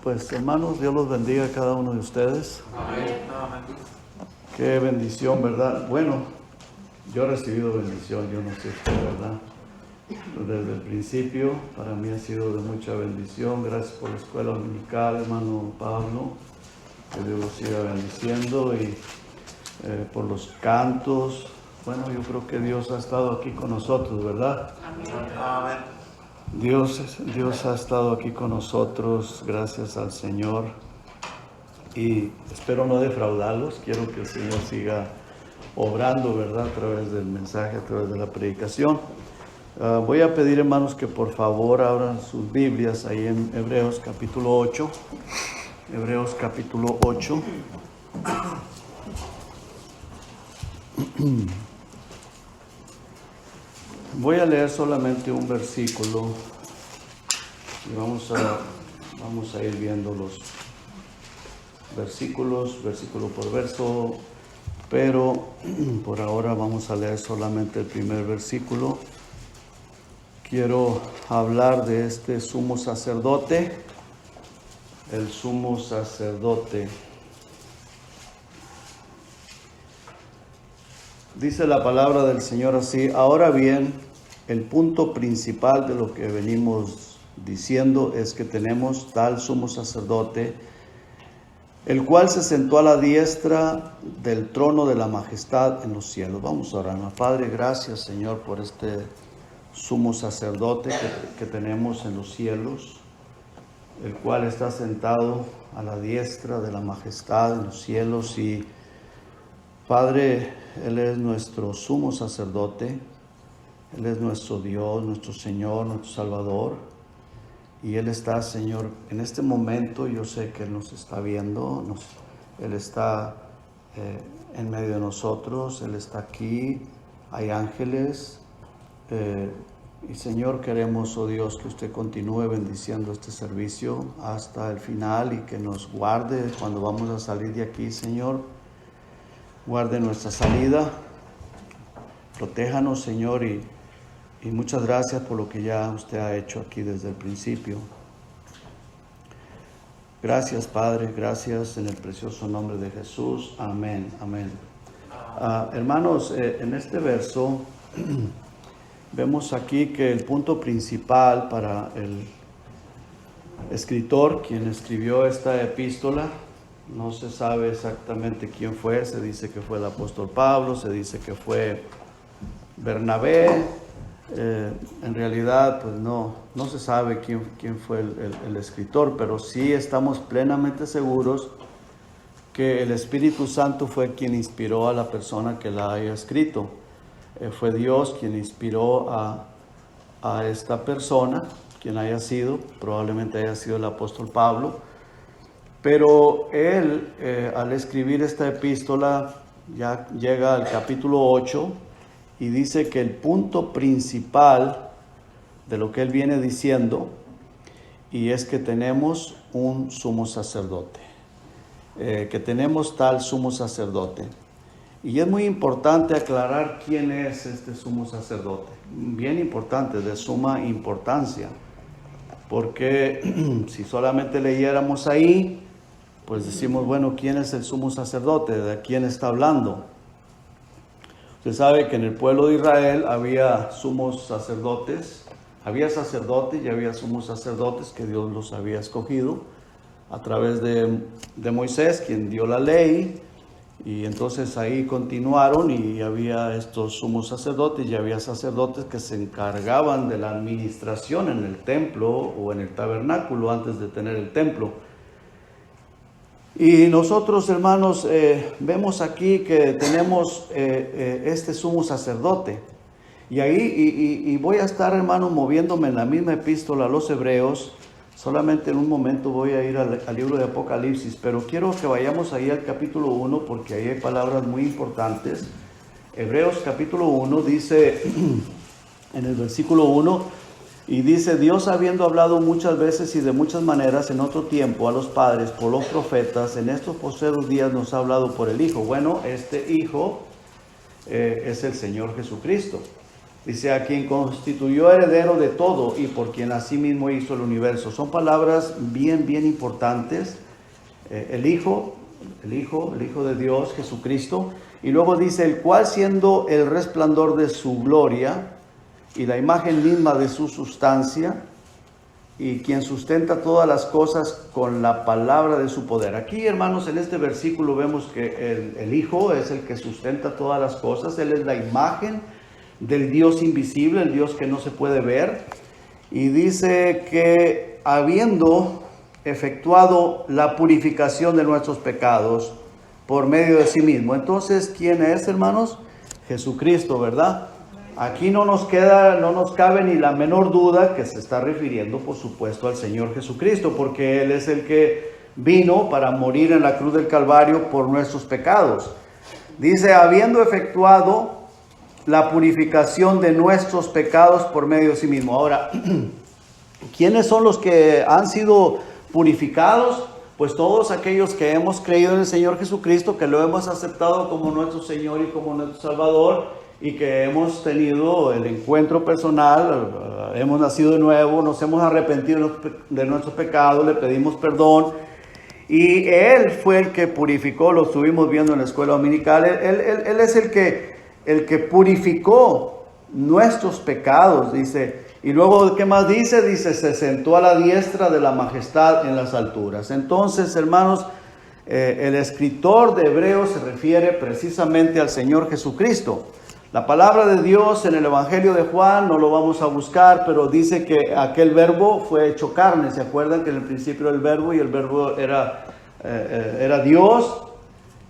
Pues hermanos, Dios los bendiga a cada uno de ustedes. Amén. Qué bendición, ¿verdad? Bueno, yo he recibido bendición, yo no sé usted, ¿verdad? Desde el principio, para mí ha sido de mucha bendición. Gracias por la escuela dominical, hermano Pablo. Que Dios los siga bendiciendo y por los cantos. Bueno, yo creo que Dios ha estado aquí con nosotros, ¿verdad? Amén. Dios ha estado aquí con nosotros, gracias al Señor. Y espero no defraudarlos. Quiero que el Señor siga obrando, ¿verdad? A través del mensaje, a través de la predicación. Voy a pedir, hermanos, que por favor abran sus Biblias ahí en Hebreos capítulo 8. Hebreos capítulo 8. Voy a leer solamente un versículo y vamos a ir viendo los versículos, versículo por verso, pero por ahora vamos a leer solamente el primer versículo. Quiero hablar de este sumo sacerdote, el sumo sacerdote. Dice la palabra del Señor así: ahora bien, el punto principal de lo que venimos diciendo es que tenemos tal sumo sacerdote, el cual se sentó a la diestra del trono de la majestad en los cielos. Vamos a orar. Padre, gracias, Señor, por este sumo sacerdote que tenemos en los cielos, el cual está sentado a la diestra de la majestad en los cielos. Y Padre, Él es nuestro sumo sacerdote, Él es nuestro Dios, nuestro Señor, nuestro Salvador. Y Él está, Señor, en este momento. Yo sé que Él nos está viendo, Él está en medio de nosotros, Él está aquí, hay ángeles. Y Señor, queremos, oh Dios, que usted continúe bendiciendo este servicio hasta el final y que nos guarde cuando vamos a salir de aquí, Señor. Guarde nuestra salida, protéjanos, Señor, y muchas gracias por lo que ya usted ha hecho aquí desde el principio. Gracias, Padre, gracias en el precioso nombre de Jesús. Amén, amén. Hermanos, en este verso vemos aquí que el punto principal para el escritor, quien escribió esta epístola, no se sabe exactamente quién fue. Se dice que fue el apóstol Pablo, se dice que fue Bernabé. En realidad, pues no se sabe quién fue el escritor, pero sí estamos plenamente seguros que el Espíritu Santo fue quien inspiró a la persona que la haya escrito. Fue Dios quien inspiró a esta persona, quien haya sido, probablemente haya sido el apóstol Pablo. Pero él, al escribir esta epístola, ya llega al capítulo 8 y dice que el punto principal de lo que él viene diciendo, y es que tenemos un sumo sacerdote, que tenemos tal sumo sacerdote. Y es muy importante aclarar quién es este sumo sacerdote, bien importante, de suma importancia, porque si solamente leyéramos ahí, pues decimos, bueno, ¿quién es el sumo sacerdote? ¿De quién está hablando? Usted sabe que en el pueblo de Israel había sumos sacerdotes, había sacerdotes y había sumos sacerdotes que Dios los había escogido a través de Moisés, quien dio la ley. Y entonces ahí continuaron y había estos sumos sacerdotes y había sacerdotes que se encargaban de la administración en el templo o en el tabernáculo antes de tener el templo. Y nosotros, hermanos, vemos aquí que tenemos este sumo sacerdote. Y ahí, y voy a estar, hermanos, moviéndome en la misma epístola a los Hebreos. Solamente en un momento voy a ir al libro de Apocalipsis, pero quiero que vayamos ahí al capítulo 1, porque ahí hay palabras muy importantes. Hebreos capítulo 1 dice, en el versículo 1, y dice: Dios, habiendo hablado muchas veces y de muchas maneras en otro tiempo a los padres por los profetas, en estos postreros días nos ha hablado por el Hijo. Bueno, este Hijo es el Señor Jesucristo. Dice, a quien constituyó heredero de todo y por quien asimismo hizo el universo. Son palabras bien importantes. El Hijo de Dios, Jesucristo. Y luego dice, el cual siendo el resplandor de su gloria y la imagen misma de su sustancia, y quien sustenta todas las cosas con la palabra de su poder. Aquí, hermanos, en este versículo vemos que el Hijo es el que sustenta todas las cosas. Él es la imagen del Dios invisible, el Dios que no se puede ver. Y dice que habiendo efectuado la purificación de nuestros pecados por medio de sí mismo. Entonces, ¿quién es, hermanos? Jesucristo, ¿verdad? Aquí no nos cabe ni la menor duda que se está refiriendo, por supuesto, al Señor Jesucristo, porque Él es el que vino para morir en la cruz del Calvario por nuestros pecados. Dice, habiendo efectuado la purificación de nuestros pecados por medio de sí mismo. Ahora, ¿quiénes son los que han sido purificados? Pues todos aquellos que hemos creído en el Señor Jesucristo, que lo hemos aceptado como nuestro Señor y como nuestro Salvador, y que hemos tenido el encuentro personal, hemos nacido de nuevo, nos hemos arrepentido de nuestros pecados, le pedimos perdón, y Él fue el que purificó, lo estuvimos viendo en la escuela dominical. Él es el que purificó nuestros pecados, dice. Y luego, ¿qué más dice? Dice, se sentó a la diestra de la majestad en las alturas. Entonces, hermanos, el escritor de Hebreos se refiere precisamente al Señor Jesucristo. La palabra de Dios en el Evangelio de Juan, no lo vamos a buscar, pero dice que aquel verbo fue hecho carne. ¿Se acuerdan que en el principio era el verbo y el verbo era Dios?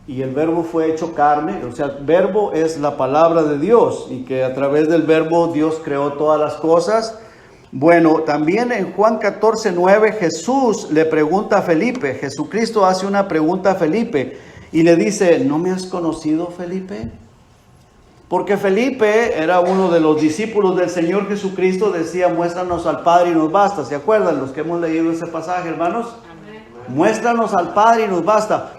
Y el verbo fue hecho carne, o sea, el verbo es la palabra de Dios y que a través del verbo Dios creó todas las cosas. Bueno, también en Juan 14:9 Jesús le pregunta a Felipe, Jesucristo hace una pregunta a Felipe y le dice, ¿no me has conocido, Felipe? Porque Felipe era uno de los discípulos del Señor Jesucristo, decía, muéstranos al Padre y nos basta. ¿Se acuerdan los que hemos leído ese pasaje, hermanos? Amén. Muéstranos al Padre y nos basta.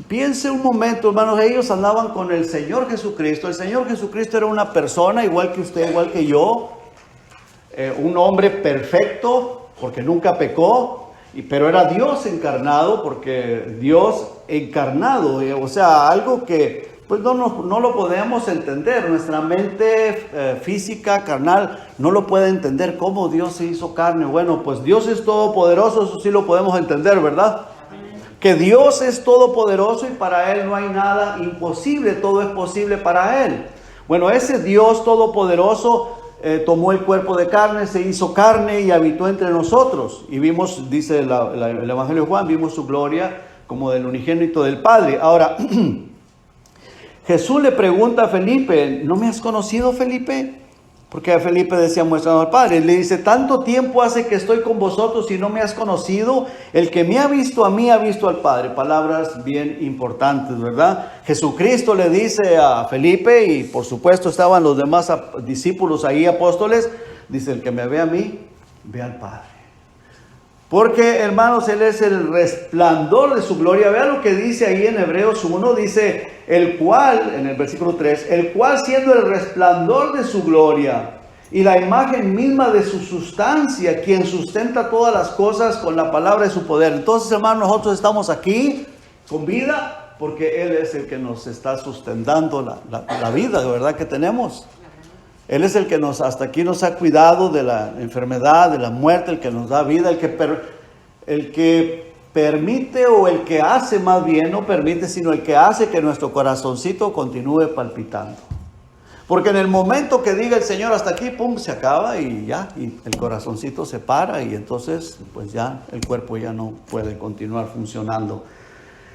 Piense un momento, hermanos, ellos andaban con el Señor Jesucristo. El Señor Jesucristo era una persona igual que usted, igual que yo, un hombre perfecto porque nunca pecó, pero era Dios encarnado porque Dios encarnado, o sea, algo que pues no lo podemos entender. Nuestra mente física, carnal, no lo puede entender cómo Dios se hizo carne. Bueno, pues Dios es todopoderoso, eso sí lo podemos entender, ¿verdad? Que Dios es todopoderoso y para Él no hay nada imposible, todo es posible para Él. Bueno, ese Dios todopoderoso tomó el cuerpo de carne, se hizo carne y habitó entre nosotros. Y vimos, dice el Evangelio de Juan, vimos su gloria como del unigénito del Padre. Ahora, Jesús le pregunta a Felipe, ¿no me has conocido, Felipe? Porque a Felipe decía, muéstranos al Padre. Le dice, tanto tiempo hace que estoy con vosotros y no me has conocido. El que me ha visto a mí ha visto al Padre. Palabras bien importantes, ¿verdad? Jesucristo le dice a Felipe, y por supuesto estaban los demás discípulos ahí, apóstoles, dice, el que me ve a mí, ve al Padre. Porque, hermanos, Él es el resplandor de su gloria. Vean lo que dice ahí en Hebreos 1, dice, el cual, en el versículo 3, el cual siendo el resplandor de su gloria y la imagen misma de su sustancia, quien sustenta todas las cosas con la palabra de su poder. Entonces, hermanos, nosotros estamos aquí con vida porque Él es el que nos está sustentando la vida, de verdad que tenemos. Él es el que hasta aquí nos ha cuidado de la enfermedad, de la muerte, el que nos da vida, el que permite, o el que hace más bien, no permite, sino el que hace que nuestro corazoncito continúe palpitando. Porque en el momento que diga el Señor hasta aquí, pum, se acaba y ya, y el corazoncito se para y entonces pues ya el cuerpo ya no puede continuar funcionando.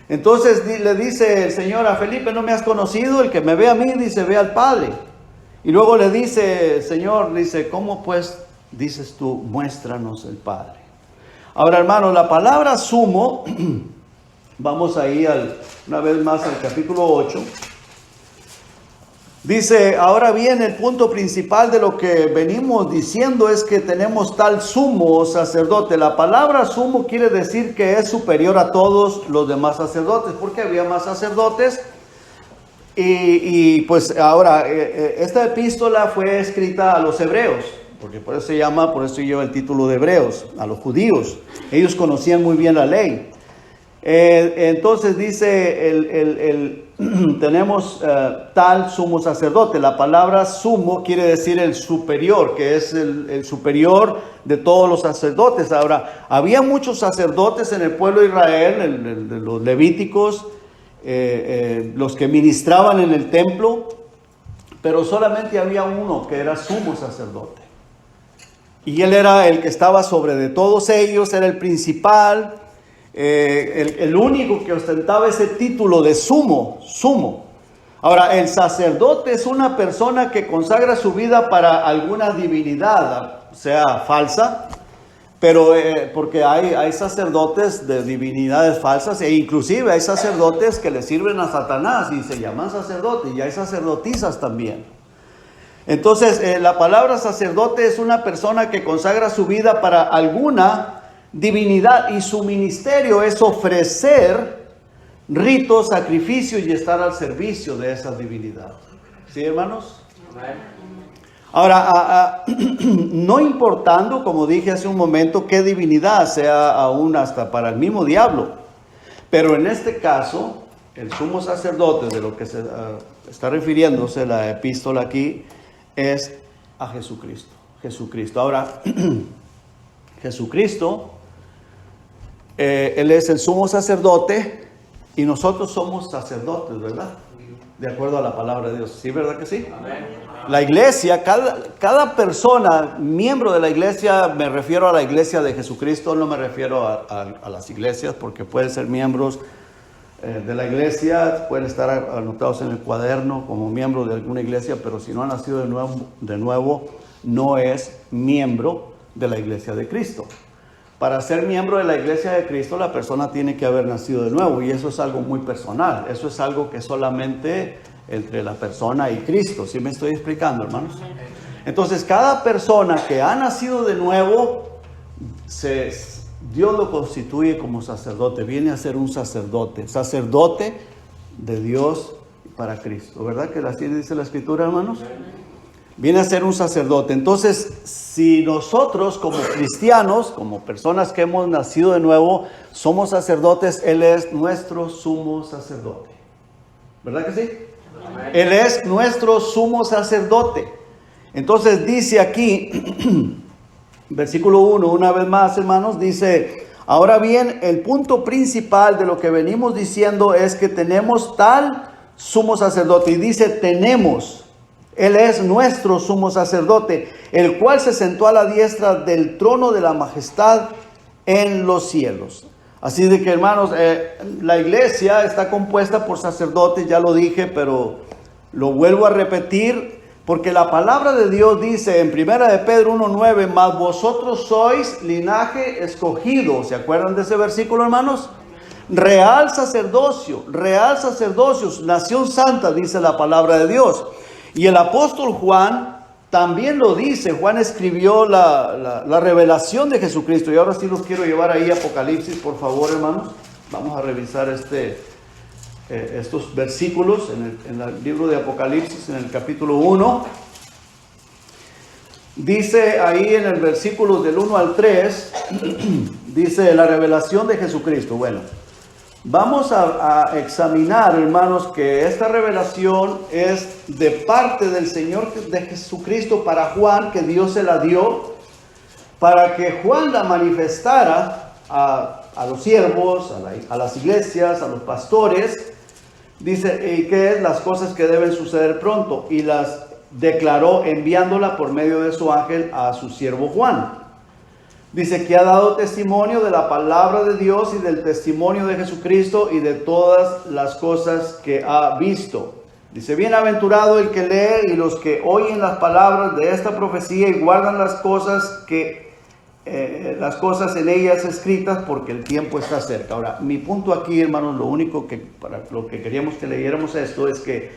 Entonces le dice el Señor a Felipe, ¿no me has conocido? El que me ve a mí, dice, ve al Padre. Y luego le dice, Señor, dice, ¿cómo pues dices tú, muéstranos el Padre? Ahora, hermanos, la palabra sumo, vamos ahí una vez más al capítulo 8. Dice, ahora bien, el punto principal de lo que venimos diciendo es que tenemos tal sumo sacerdote. La palabra sumo quiere decir que es superior a todos los demás sacerdotes, porque había más sacerdotes. Pues ahora, esta epístola fue escrita a los hebreos, porque por eso lleva el título de Hebreos, a los judíos. Ellos conocían muy bien la ley. Entonces dice, tenemos tal sumo sacerdote. La palabra sumo quiere decir el superior, que es el superior de todos los sacerdotes. Ahora, había muchos sacerdotes en el pueblo de Israel, los levíticos, los que ministraban en el templo, pero solamente había uno que era sumo sacerdote. Y él era el que estaba sobre de todos ellos, era el principal, el único que ostentaba ese título de sumo. Ahora, el sacerdote es una persona que consagra su vida para alguna divinidad, sea falsa, pero porque hay sacerdotes de divinidades falsas, e inclusive hay sacerdotes que le sirven a Satanás y se llaman sacerdotes, y hay sacerdotisas también. Entonces, la palabra sacerdote es una persona que consagra su vida para alguna divinidad, y su ministerio es ofrecer ritos, sacrificios y estar al servicio de esa divinidad. ¿Sí, hermanos? Ahora, no importando, como dije hace un momento, qué divinidad, sea aún hasta para el mismo diablo, pero en este caso, el sumo sacerdote, de lo que se está refiriéndose la epístola aquí, es a Jesucristo. Ahora, Jesucristo, Él es el sumo sacerdote y nosotros somos sacerdotes, ¿verdad? De acuerdo a la palabra de Dios. ¿Sí, verdad que sí? Amén. La iglesia, cada persona, miembro de la iglesia, me refiero a la iglesia de Jesucristo, no me refiero a las iglesias, porque pueden ser miembros de la iglesia, pueden estar anotados en el cuaderno como miembro de alguna iglesia, pero si no ha nacido de nuevo, no es miembro de la iglesia de Cristo. Para ser miembro de la iglesia de Cristo, la persona tiene que haber nacido de nuevo, y eso es algo muy personal. Eso es algo que solamente entre la persona y Cristo. ¿Sí me estoy explicando, hermanos? Entonces, cada persona que ha nacido de nuevo, Dios lo constituye como sacerdote. Viene a ser un sacerdote de Dios para Cristo. ¿Verdad que así dice la Escritura, hermanos? Viene a ser un sacerdote. Entonces, si nosotros como cristianos, como personas que hemos nacido de nuevo, somos sacerdotes, Él es nuestro sumo sacerdote. ¿Verdad que sí? Amén. Él es nuestro sumo sacerdote. Entonces dice aquí, versículo 1, una vez más, hermanos, dice: ahora bien, el punto principal de lo que venimos diciendo es que tenemos tal sumo sacerdote. Y dice tenemos. Él es nuestro sumo sacerdote, el cual se sentó a la diestra del trono de la majestad en los cielos. Así de que, hermanos, la iglesia está compuesta por sacerdotes, ya lo dije, pero lo vuelvo a repetir, porque la palabra de Dios dice en 1 de Pedro 1:9, mas vosotros sois linaje escogido. ¿Se acuerdan de ese versículo, hermanos? Real sacerdocio, nación santa, dice la palabra de Dios. Y el apóstol Juan también lo dice. Juan escribió la revelación de Jesucristo. Y ahora sí los quiero llevar ahí a Apocalipsis, por favor, hermanos. Vamos a revisar estos versículos en el libro de Apocalipsis, en el capítulo 1. Dice ahí en el versículo del 1 al 3, dice la revelación de Jesucristo. Bueno, vamos a examinar, hermanos, que esta revelación es de parte del Señor de Jesucristo para Juan, que Dios se la dio, para que Juan la manifestara a los siervos, a las iglesias, a los pastores. Dice, ¿y qué es? Las cosas que deben suceder pronto. Y las declaró enviándola por medio de su ángel a su siervo Juan. Dice que ha dado testimonio de la palabra de Dios y del testimonio de Jesucristo y de todas las cosas que ha visto. Dice, bienaventurado el que lee y los que oyen las palabras de esta profecía y guardan las cosas en ellas escritas, porque el tiempo está cerca. Ahora, mi punto aquí, hermanos, lo único que, para lo que queríamos que leyéramos esto es que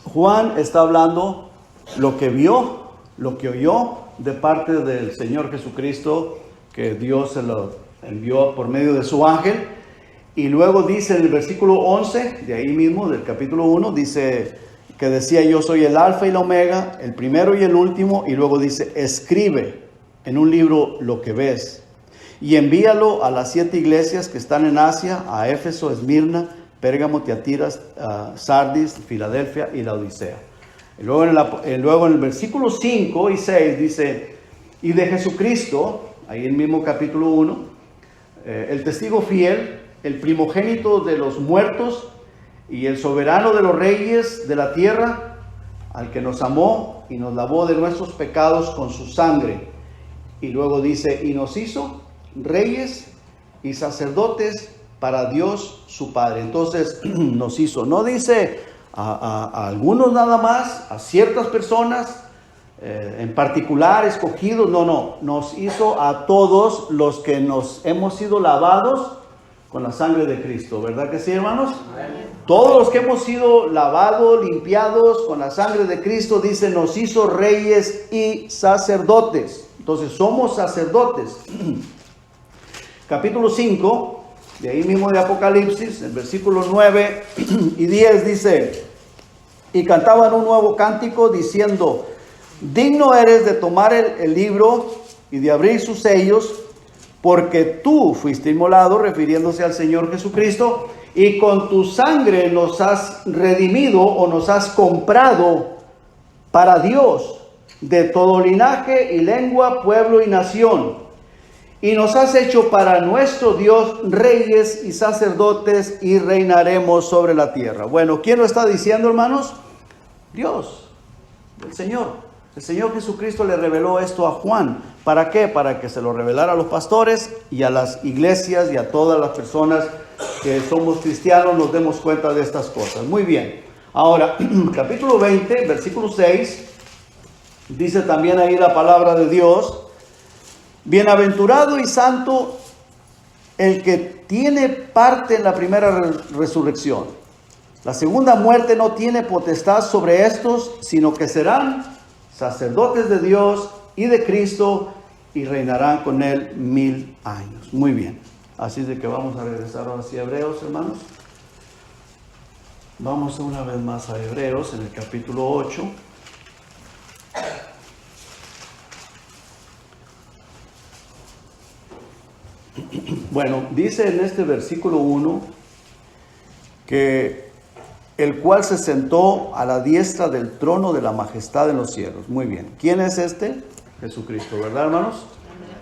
Juan está hablando lo que vio, lo que oyó de parte del Señor Jesucristo, que Dios se lo envió por medio de su ángel. Y luego dice en el versículo 11, de ahí mismo, del capítulo 1, dice que decía: yo soy el alfa y la omega, el primero y el último. Y luego dice: escribe en un libro lo que ves y envíalo a las 7 iglesias que están en Asia, a Éfeso, Esmirna, Pérgamo, Tiatira, Sardis, Filadelfia y la Odisea. Y luego en el versículo 5 y 6 dice: y de Jesucristo, ahí el mismo capítulo 1, el testigo fiel, el primogénito de los muertos y el soberano de los reyes de la tierra, al que nos amó y nos lavó de nuestros pecados con su sangre. Y luego dice: y nos hizo reyes y sacerdotes para Dios su Padre. Entonces nos hizo, no dice a algunos nada más, a ciertas personas en particular escogidos, no, nos hizo a todos los que nos hemos sido lavados con la sangre de Cristo, ¿verdad que sí, hermanos? Amén. Todos los que hemos sido lavados, limpiados con la sangre de Cristo, dice, nos hizo reyes y sacerdotes. Entonces somos sacerdotes. Capítulo 5, de ahí mismo de Apocalipsis, el versículo 9 y 10 dice: y cantaban un nuevo cántico diciendo: digno eres de tomar el libro y de abrir sus sellos, porque tú fuiste inmolado, refiriéndose al Señor Jesucristo, y con tu sangre nos has redimido o nos has comprado para Dios de todo linaje y lengua, pueblo y nación. Y nos has hecho para nuestro Dios reyes y sacerdotes, y reinaremos sobre la tierra. Bueno, ¿quién lo está diciendo, hermanos? Dios, el Señor. El Señor Jesucristo le reveló esto a Juan. ¿Para qué? Para que se lo revelara a los pastores y a las iglesias y a todas las personas que somos cristianos nos demos cuenta de estas cosas. Muy bien. Ahora, capítulo 20, versículo 6, dice también ahí la palabra de Dios: bienaventurado y santo el que tiene parte en la primera resurrección. La segunda muerte no tiene potestad sobre estos, sino que serán sacerdotes de Dios y de Cristo, y reinarán con él 1000 años. Muy bien. Así de que vamos a regresar ahora sí a Hebreos, hermanos. Vamos una vez más a Hebreos en el capítulo 8. Bueno, dice en este versículo 1 que el cual se sentó a la diestra del trono de la majestad en los cielos. Muy bien. ¿Quién es este? Jesucristo, ¿verdad, hermanos?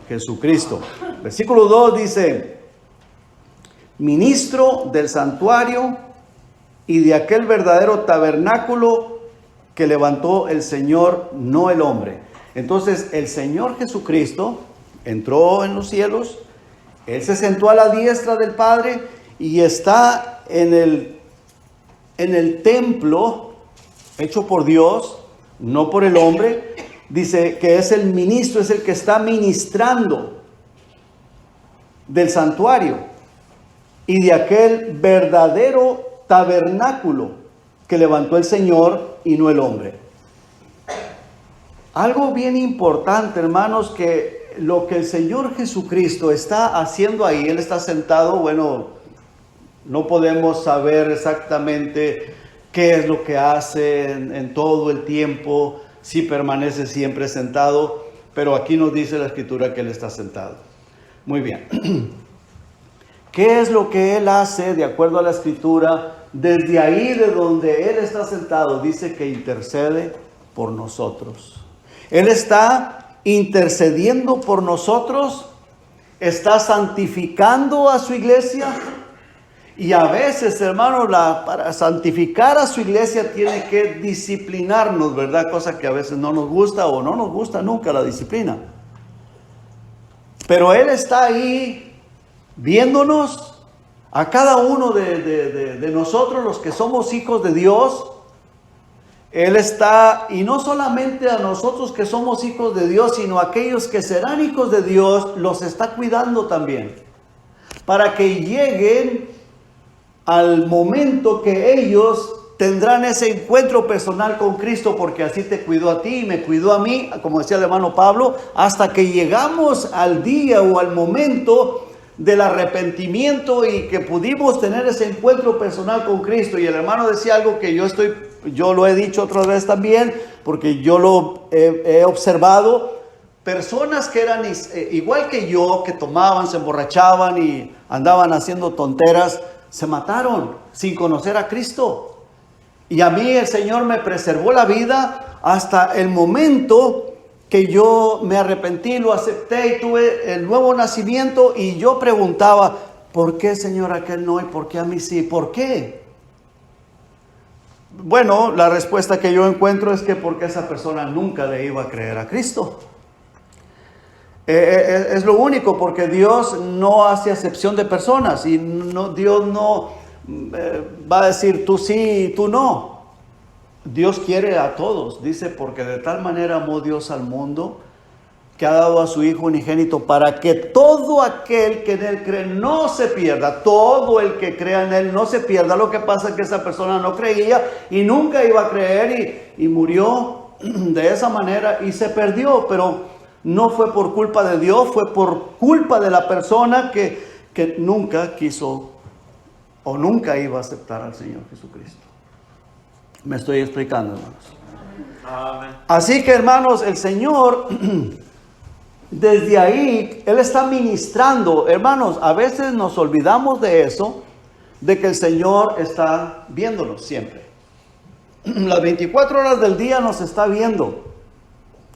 Jesucristo. Versículo 2 dice: ministro del santuario y de aquel verdadero tabernáculo que levantó el Señor, no el hombre. Entonces, el Señor Jesucristo entró en los cielos, Él se sentó a la diestra del Padre y está en el templo hecho por Dios, no por el hombre. Dice que es el ministro, es el que está ministrando del santuario y de aquel verdadero tabernáculo que levantó el Señor y no el hombre. Algo bien importante, hermanos, que lo que el Señor Jesucristo está haciendo ahí, Él está sentado, bueno, no podemos saber exactamente qué es lo que hace en todo el tiempo, si permanece siempre sentado, pero aquí nos dice la Escritura que Él está sentado. Muy bien. ¿Qué es lo que Él hace de acuerdo a la Escritura? Desde ahí de donde Él está sentado, dice que intercede por nosotros. Él está intercediendo por nosotros, está santificando a su iglesia. Y a veces, hermanos, para santificar a su iglesia tiene que disciplinarnos, ¿verdad? Cosa que a veces no nos gusta o no nos gusta nunca la disciplina. Pero Él está ahí viéndonos a cada uno de nosotros, los que somos hijos de Dios. Él está, y no solamente a nosotros que somos hijos de Dios, sino a aquellos que serán hijos de Dios, los está cuidando también. Para que lleguen al momento que ellos tendrán ese encuentro personal con Cristo, porque así te cuidó a ti y me cuidó a mí, como decía el hermano Pablo, hasta que llegamos al día o al momento del arrepentimiento y que pudimos tener ese encuentro personal con Cristo. Y el hermano decía algo que yo lo he dicho otra vez también, porque yo lo he observado. Personas que eran igual que yo, que tomaban, se emborrachaban y andaban haciendo tonteras, se mataron sin conocer a Cristo. Y a mí el Señor me preservó la vida hasta el momento que yo me arrepentí, lo acepté y tuve el nuevo nacimiento. Y yo preguntaba, ¿por qué, Señor, aquel no y por qué a mí sí? ¿Por qué? Bueno, la respuesta que yo encuentro es que porque esa persona nunca le iba a creer a Cristo. Es lo único, porque Dios no hace acepción de personas y Dios no va a decir tú sí y tú no. Dios quiere a todos, dice, porque de tal manera amó Dios al mundo que ha dado a su Hijo unigénito para que todo aquel que en Él cree no se pierda. Todo el que crea en Él no se pierda. Lo que pasa es que esa persona no creía y nunca iba a creer y murió de esa manera y se perdió, pero no fue por culpa de Dios, fue por culpa de la persona que nunca quiso o nunca iba a aceptar al Señor Jesucristo. Me estoy explicando, hermanos. Amén. Así que, hermanos, el Señor, desde ahí, Él está ministrando. Hermanos, a veces nos olvidamos de eso, de que el Señor está viéndonos siempre. Las 24 horas del día nos está viendo.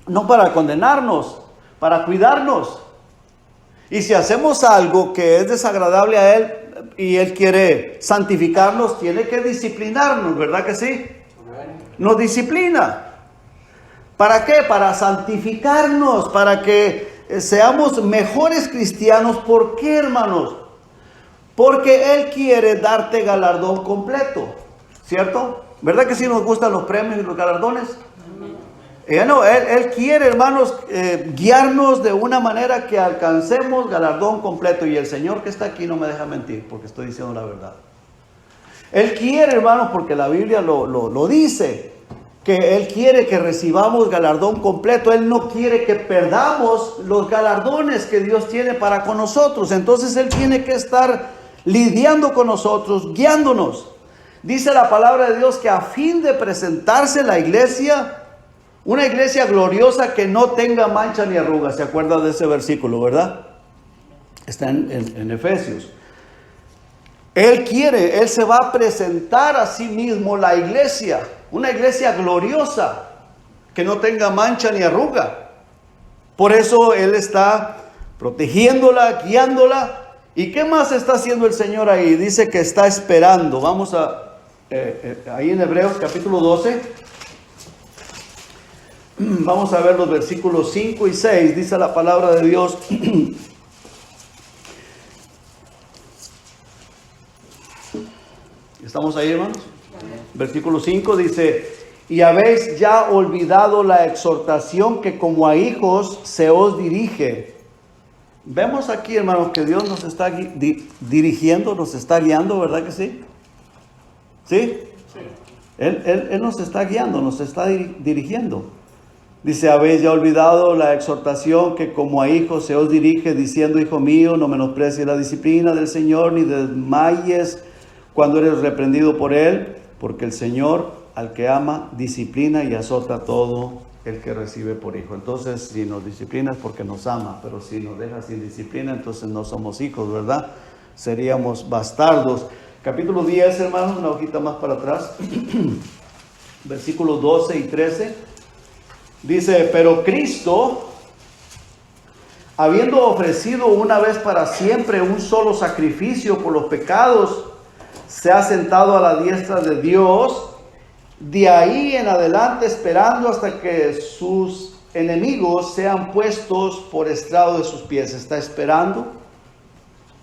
No para condenarnos, para cuidarnos. Y si hacemos algo que es desagradable a Él y Él quiere santificarnos, tiene que disciplinarnos, ¿verdad que sí? Nos disciplina. ¿Para qué? Para santificarnos, para que seamos mejores cristianos. ¿Por qué, hermanos? Porque Él quiere darte galardón completo, ¿cierto? ¿Verdad que sí nos gustan los premios y los galardones? Él quiere, hermanos, guiarnos de una manera que alcancemos galardón completo. Y el Señor que está aquí no me deja mentir, porque estoy diciendo la verdad. Él quiere, hermanos, porque la Biblia lo dice, que Él quiere que recibamos galardón completo. Él no quiere que perdamos los galardones que Dios tiene para con nosotros. Entonces Él tiene que estar lidiando con nosotros, guiándonos. Dice la palabra de Dios que a fin de presentarse la iglesia, una iglesia gloriosa que no tenga mancha ni arruga. ¿Se acuerda de ese versículo, verdad? Está en Efesios. Él se va a presentar a sí mismo la iglesia. Una iglesia gloriosa que no tenga mancha ni arruga. Por eso Él está protegiéndola, guiándola. ¿Y qué más está haciendo el Señor ahí? Dice que está esperando. Vamos ahí en Hebreos capítulo 12. Vamos a ver los versículos 5 y 6. Dice la palabra de Dios. ¿Estamos ahí, hermanos? Versículo 5 dice: y habéis ya olvidado la exhortación que como a hijos se os dirige. Vemos aquí, hermanos, que Dios nos está dirigiendo, nos está guiando, ¿verdad que sí? ¿Sí? Sí. Él nos está guiando, nos está dirigiendo. Dice: habéis ya olvidado la exhortación que como a hijos se os dirige, diciendo: hijo mío, no menosprecies la disciplina del Señor, ni desmayes cuando eres reprendido por Él, porque el Señor al que ama disciplina y azota a todo el que recibe por hijo. Entonces, si nos disciplina es porque nos ama, pero si nos deja sin disciplina, entonces no somos hijos, ¿verdad? Seríamos bastardos. Capítulo 10, hermanos, una hojita más para atrás, versículos 12 y 13. Dice: pero Cristo, habiendo ofrecido una vez para siempre un solo sacrificio por los pecados, se ha sentado a la diestra de Dios, de ahí en adelante esperando hasta que sus enemigos sean puestos por estrado de sus pies. Está esperando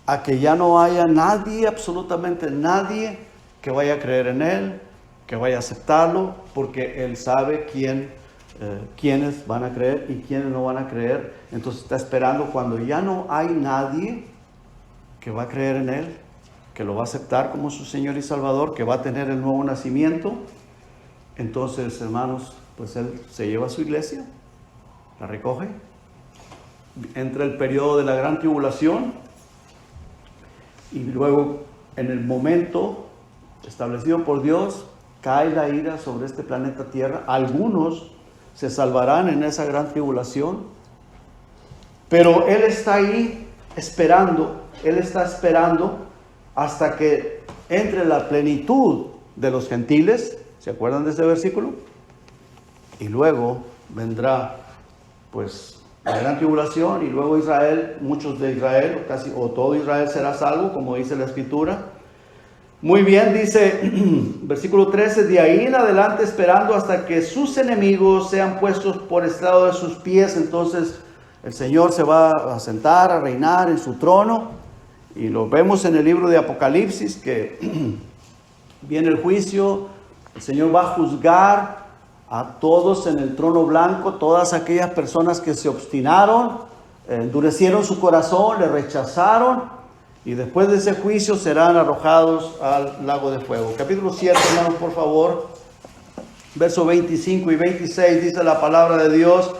a que ya no haya nadie, absolutamente nadie, que vaya a creer en Él, que vaya a aceptarlo, porque Él sabe quiénes van a creer y quiénes no van a creer. Entonces está esperando cuando ya no hay nadie que va a creer en Él, que lo va a aceptar como su Señor y Salvador, que va a tener el nuevo nacimiento. Entonces, hermanos, pues Él se lleva a su iglesia, la recoge, entra el periodo de la gran tribulación, y luego en el momento establecido por Dios, cae la ira sobre este planeta Tierra. Algunos se salvarán en esa gran tribulación, pero Él está ahí esperando, Él está esperando hasta que entre la plenitud de los gentiles. ¿Se acuerdan de ese versículo? Y luego vendrá pues la gran tribulación, y luego Israel, muchos de Israel, casi o todo Israel será salvo, como dice la Escritura. Muy bien, dice versículo 13, de ahí en adelante esperando hasta que sus enemigos sean puestos por estrado de sus pies. Entonces el Señor se va a sentar, a reinar en su trono, y lo vemos en el libro de Apocalipsis, que viene el juicio. El Señor va a juzgar a todos en el trono blanco, todas aquellas personas que se obstinaron, endurecieron su corazón, le rechazaron, y después de ese juicio serán arrojados al lago de fuego. Capítulo 7, hermanos, por favor. Versos 25 y 26 dice la palabra de Dios.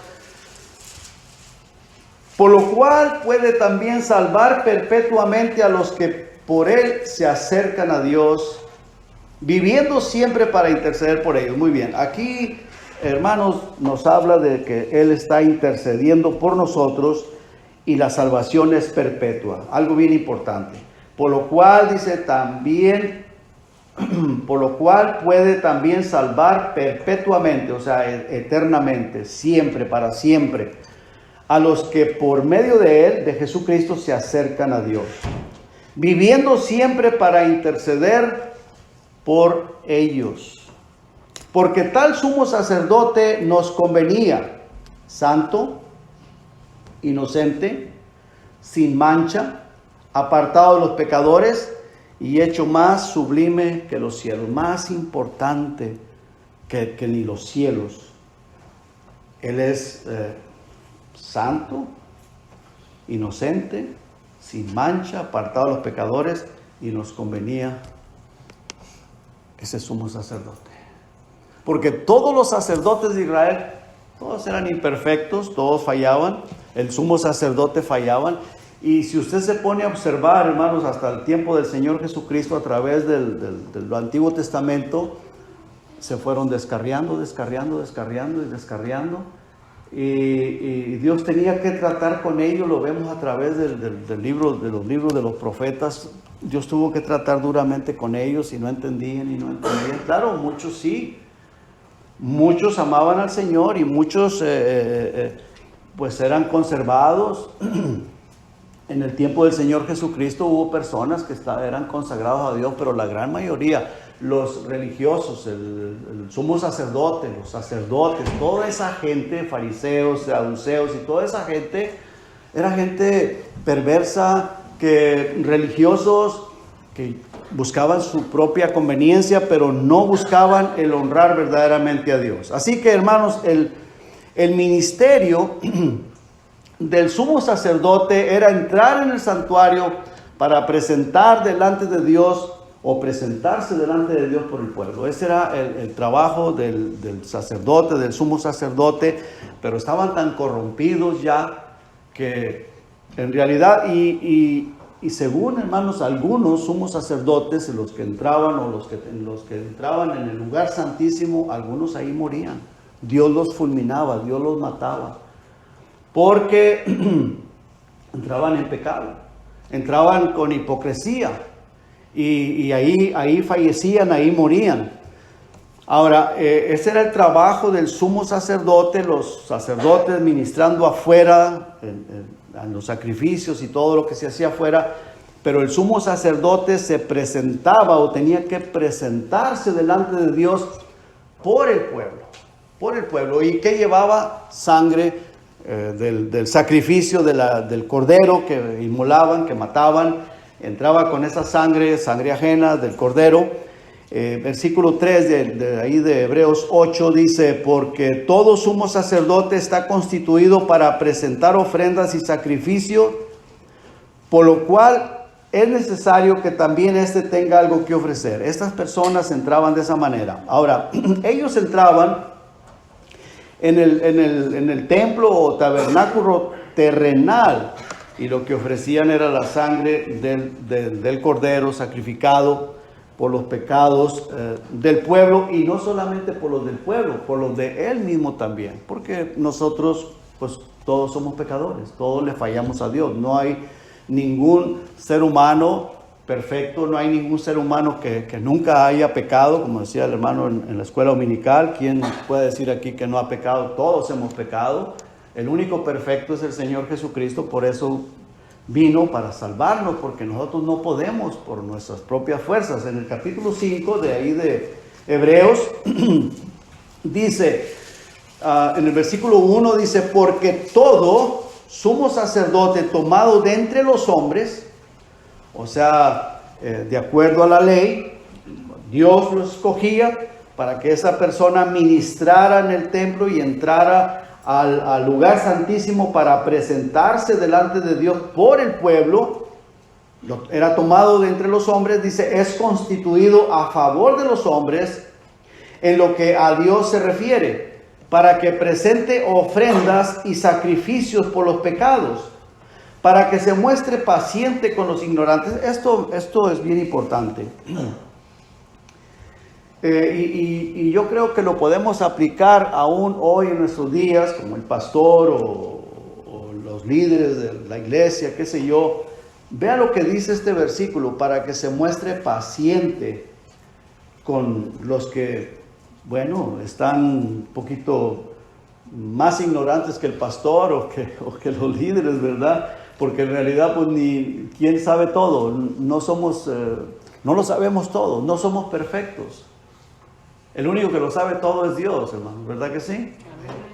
Por lo cual puede también salvar perpetuamente a los que por Él se acercan a Dios, viviendo siempre para interceder por ellos. Muy bien, aquí, hermanos, nos habla de que Él está intercediendo por nosotros, y la salvación es perpetua, algo bien importante. Por lo cual dice también, por lo cual puede también salvar perpetuamente, o sea, eternamente, siempre, para siempre, a los que por medio de Él, de Jesucristo, se acercan a Dios, viviendo siempre para interceder por ellos. Porque tal sumo sacerdote nos convenía, santo, inocente, sin mancha, apartado de los pecadores y hecho más sublime que los cielos, más importante que ni los cielos. Él es santo, inocente, sin mancha, apartado de los pecadores, y nos convenía ese sumo sacerdote. Porque todos los sacerdotes de Israel, todos eran imperfectos, todos fallaban. El sumo sacerdote fallaban. Y si usted se pone a observar, hermanos, hasta el tiempo del Señor Jesucristo, a través del Antiguo Testamento, se fueron descarriando. Y Dios tenía que tratar con ellos. Lo vemos a través de los libros de los profetas. Dios tuvo que tratar duramente con ellos, y no entendían. Claro, muchos sí. Muchos amaban al Señor, y muchos pues eran conservados. En el tiempo del Señor Jesucristo hubo personas que eran consagrados a Dios, pero la gran mayoría, los religiosos, el sumo sacerdote, los sacerdotes, toda esa gente, fariseos, saduceos y toda esa gente, era gente perversa, religiosos que buscaban su propia conveniencia, pero no buscaban el honrar verdaderamente a Dios. Así que, hermanos, el ministerio del sumo sacerdote era entrar en el santuario para presentar delante de Dios, o presentarse delante de Dios por el pueblo. Ese era el trabajo del sacerdote, del sumo sacerdote, pero estaban tan corrompidos ya que en realidad, y según, hermanos, algunos sumos sacerdotes, los que entraban los que entraban en el lugar santísimo, algunos ahí morían. Dios los fulminaba, Dios los mataba, porque entraban en pecado, entraban con hipocresía, y ahí fallecían, ahí morían. Ahora, ese era el trabajo del sumo sacerdote, los sacerdotes ministrando afuera, en los sacrificios y todo lo que se hacía afuera, pero el sumo sacerdote se presentaba, o tenía que presentarse delante de Dios por el pueblo. ¿Y qué llevaba? Sangre del sacrificio del cordero que inmolaban, que mataban. Entraba con esa sangre ajena del cordero. Versículo 3 de Hebreos 8 dice: porque todo sumo sacerdote está constituido para presentar ofrendas y sacrificios, por lo cual es necesario que también éste tenga algo que ofrecer. Estas personas entraban de esa manera. Ahora, ellos entraban en el templo o tabernáculo terrenal y lo que ofrecían era la sangre del cordero sacrificado por los pecados del pueblo, y no solamente por los del pueblo, por los de él mismo también, porque nosotros pues todos somos pecadores, todos le fallamos a Dios. No hay ningún ser humano perfecto, no hay ningún ser humano que nunca haya pecado, como decía el hermano en la escuela dominical. ¿Quién puede decir aquí que no ha pecado? Todos hemos pecado. El único perfecto es el Señor Jesucristo, por eso vino para salvarnos, porque nosotros no podemos por nuestras propias fuerzas. En el capítulo 5 de ahí de Hebreos dice, en el versículo 1 dice: porque todo sumo sacerdote tomado de entre los hombres, o sea, de acuerdo a la ley, Dios lo escogía para que esa persona ministrara en el templo y entrara al lugar santísimo para presentarse delante de Dios por el pueblo. Era tomado de entre los hombres, dice, es constituido a favor de los hombres en lo que a Dios se refiere, para que presente ofrendas y sacrificios por los pecados, para que se muestre paciente con los ignorantes. Esto es bien importante. Y yo creo que lo podemos aplicar aún hoy en nuestros días, como el pastor o los líderes de la iglesia, qué sé yo. Vea lo que dice este versículo: para que se muestre paciente con los que, bueno, están un poquito más ignorantes que el pastor o que los líderes, ¿verdad? Porque en realidad, pues, ni quién sabe todo. No lo sabemos todo, no somos perfectos. El único que lo sabe todo es Dios, hermano, ¿verdad que sí?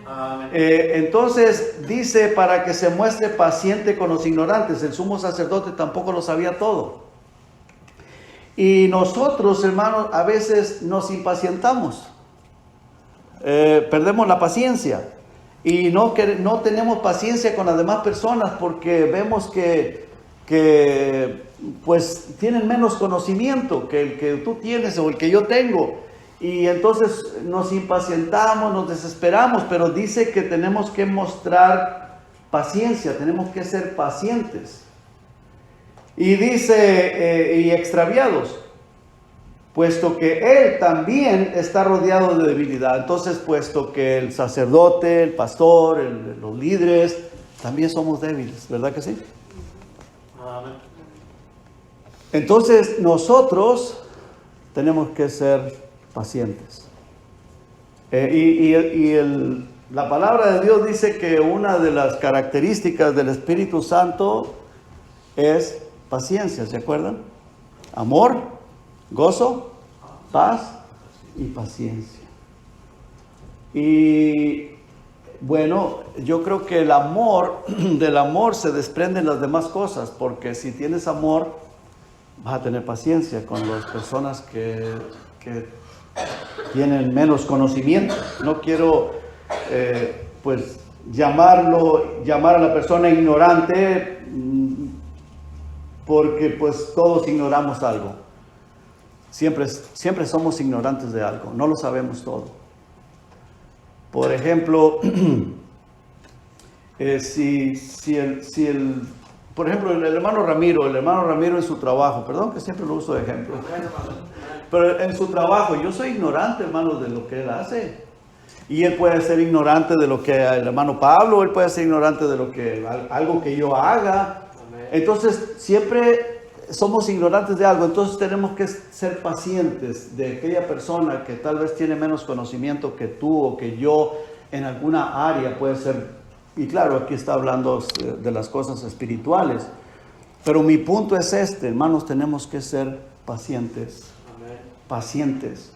Amén. Entonces dice, para que se muestre paciente con los ignorantes. El sumo sacerdote tampoco lo sabía todo. Y nosotros, hermanos, a veces nos impacientamos. Perdemos la paciencia. Y no tenemos paciencia con las demás personas porque vemos que pues tienen menos conocimiento que el que tú tienes o el que yo tengo. Y entonces nos impacientamos, nos desesperamos, pero dice que tenemos que mostrar paciencia, tenemos que ser pacientes. Y dice, y extraviados, puesto que él también está rodeado de debilidad. Entonces, puesto que el sacerdote, el pastor, los líderes, también somos débiles, ¿verdad que sí? Amén. Entonces, nosotros tenemos que ser pacientes. La palabra de Dios dice que una de las características del Espíritu Santo es paciencia, ¿se acuerdan? Amor, gozo, paz y paciencia. Y bueno, yo creo que del amor se desprenden las demás cosas, porque si tienes amor, vas a tener paciencia con las personas que tienen menos conocimiento. No quiero pues llamar a la persona ignorante, porque pues todos ignoramos algo. Siempre somos ignorantes de algo, no lo sabemos todo. Por ejemplo, por ejemplo, el hermano Ramiro en su trabajo, perdón que siempre lo uso de ejemplo, pero en su trabajo, yo soy ignorante, hermano, de lo que él hace. Y él puede ser ignorante de lo que el hermano Pablo, él puede ser ignorante de algo que yo haga. Entonces, siempre somos ignorantes de algo. Entonces, tenemos que ser pacientes de aquella persona que tal vez tiene menos conocimiento que tú o que yo en alguna área puede ser. Y claro, aquí está hablando de las cosas espirituales. Pero mi punto es hermanos, tenemos que ser pacientes. Pacientes.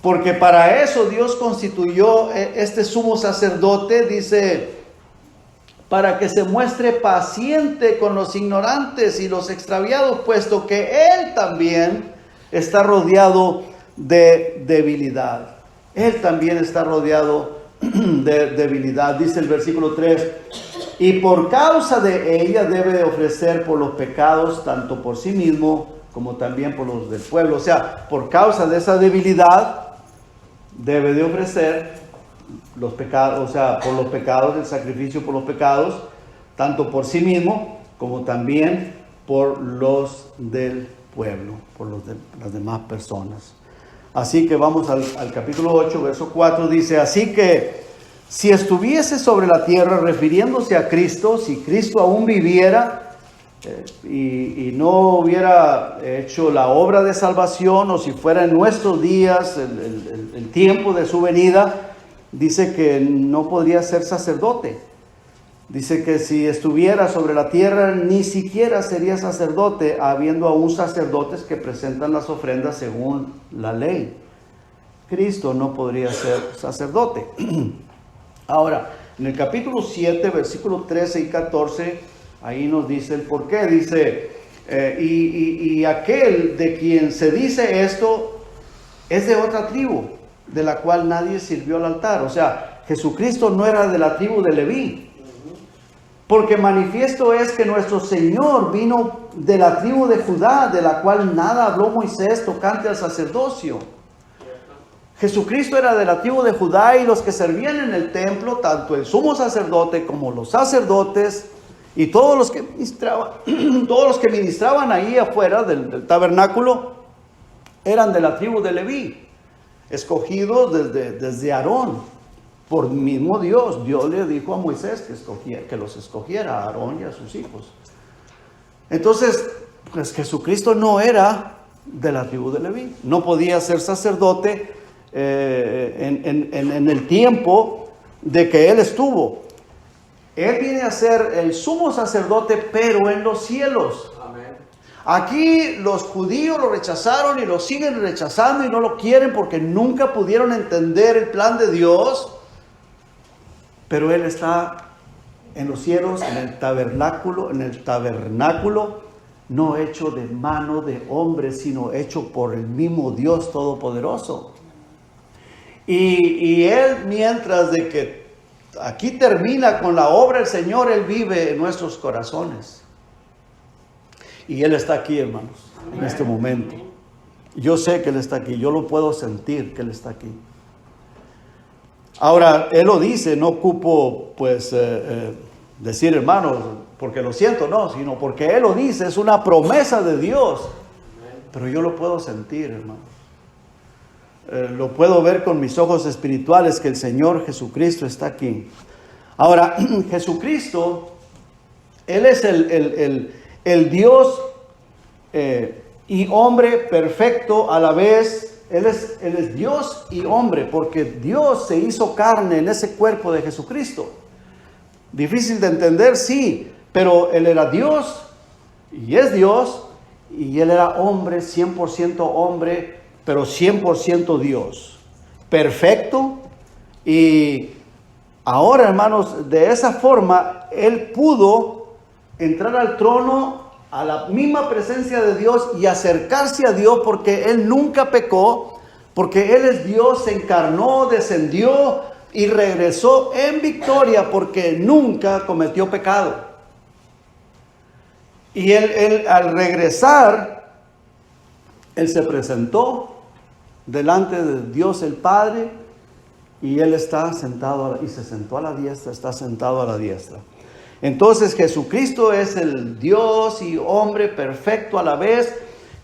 Porque para eso Dios constituyó este sumo sacerdote, dice, para que se muestre paciente con los ignorantes y los extraviados, puesto que él también está rodeado de debilidad. Él también está rodeado de debilidad. Dice el versículo 3, y por causa de ella debe ofrecer por los pecados, tanto por sí mismo como también por los del pueblo. O sea, por causa de esa debilidad, debe de ofrecer los pecados, o sea, por los pecados, el sacrificio por los pecados, tanto por sí mismo como también por los del pueblo, por las demás personas. Así que vamos al capítulo 8, verso 4, dice, así que si estuviese sobre la tierra, refiriéndose a Cristo, si Cristo aún viviera y no hubiera hecho la obra de salvación, o si fuera en nuestros días el tiempo de su venida, dice que no podría ser sacerdote. Dice que si estuviera sobre la tierra, ni siquiera sería sacerdote, habiendo aún sacerdotes que presentan las ofrendas según la ley. Cristo no podría ser sacerdote. Ahora, en el capítulo 7, versículos 13 y 14, ahí nos dice el por qué. Dice, y aquel de quien se dice esto es de otra tribu, de la cual nadie sirvió al altar. O sea, Jesucristo no era de la tribu de Leví. Porque manifiesto es que nuestro Señor vino de la tribu de Judá, de la cual nada habló Moisés tocante al sacerdocio. Jesucristo era de la tribu de Judá, y los que servían en el templo, tanto el sumo sacerdote como los sacerdotes y todos los que ministraban ahí afuera del tabernáculo, eran de la tribu de Leví, escogidos desde Aarón. Por mismo Dios le dijo a Moisés que los escogiera, a Aarón y a sus hijos. Entonces, pues Jesucristo no era de la tribu de Leví. No podía ser sacerdote en el tiempo de que Él estuvo. Él viene a ser el sumo sacerdote, pero en los cielos. Amén. Aquí los judíos lo rechazaron y lo siguen rechazando y no lo quieren porque nunca pudieron entender el plan de Dios. Pero Él está en los cielos, en el tabernáculo, no hecho de mano de hombre, sino hecho por el mismo Dios Todopoderoso. Y Él, mientras de que aquí termina con la obra del Señor, Él vive en nuestros corazones. Y Él está aquí, hermanos, en este momento. Yo sé que Él está aquí, yo lo puedo sentir que Él está aquí. Ahora, Él lo dice, no ocupo pues decir, hermanos, porque lo siento, no, sino porque Él lo dice, es una promesa de Dios. Pero yo lo puedo sentir, hermanos. Lo puedo ver con mis ojos espirituales que el Señor Jesucristo está aquí. Ahora, Jesucristo, Él es el Dios y hombre perfecto a la vez. Él es Dios y hombre, porque Dios se hizo carne en ese cuerpo de Jesucristo. Difícil de entender, sí, pero Él era Dios y es Dios, y Él era hombre, 100% hombre, pero 100% Dios. Perfecto. Y ahora, hermanos, de esa forma, Él pudo entrar al trono, a la misma presencia de Dios, y acercarse a Dios, porque Él nunca pecó, porque Él es Dios, se encarnó, descendió y regresó en victoria, porque nunca cometió pecado. Y él al regresar, Él se presentó delante de Dios el Padre, y Él está sentado, y se sentó a la diestra, está sentado a la diestra. Entonces Jesucristo es el Dios y hombre perfecto a la vez,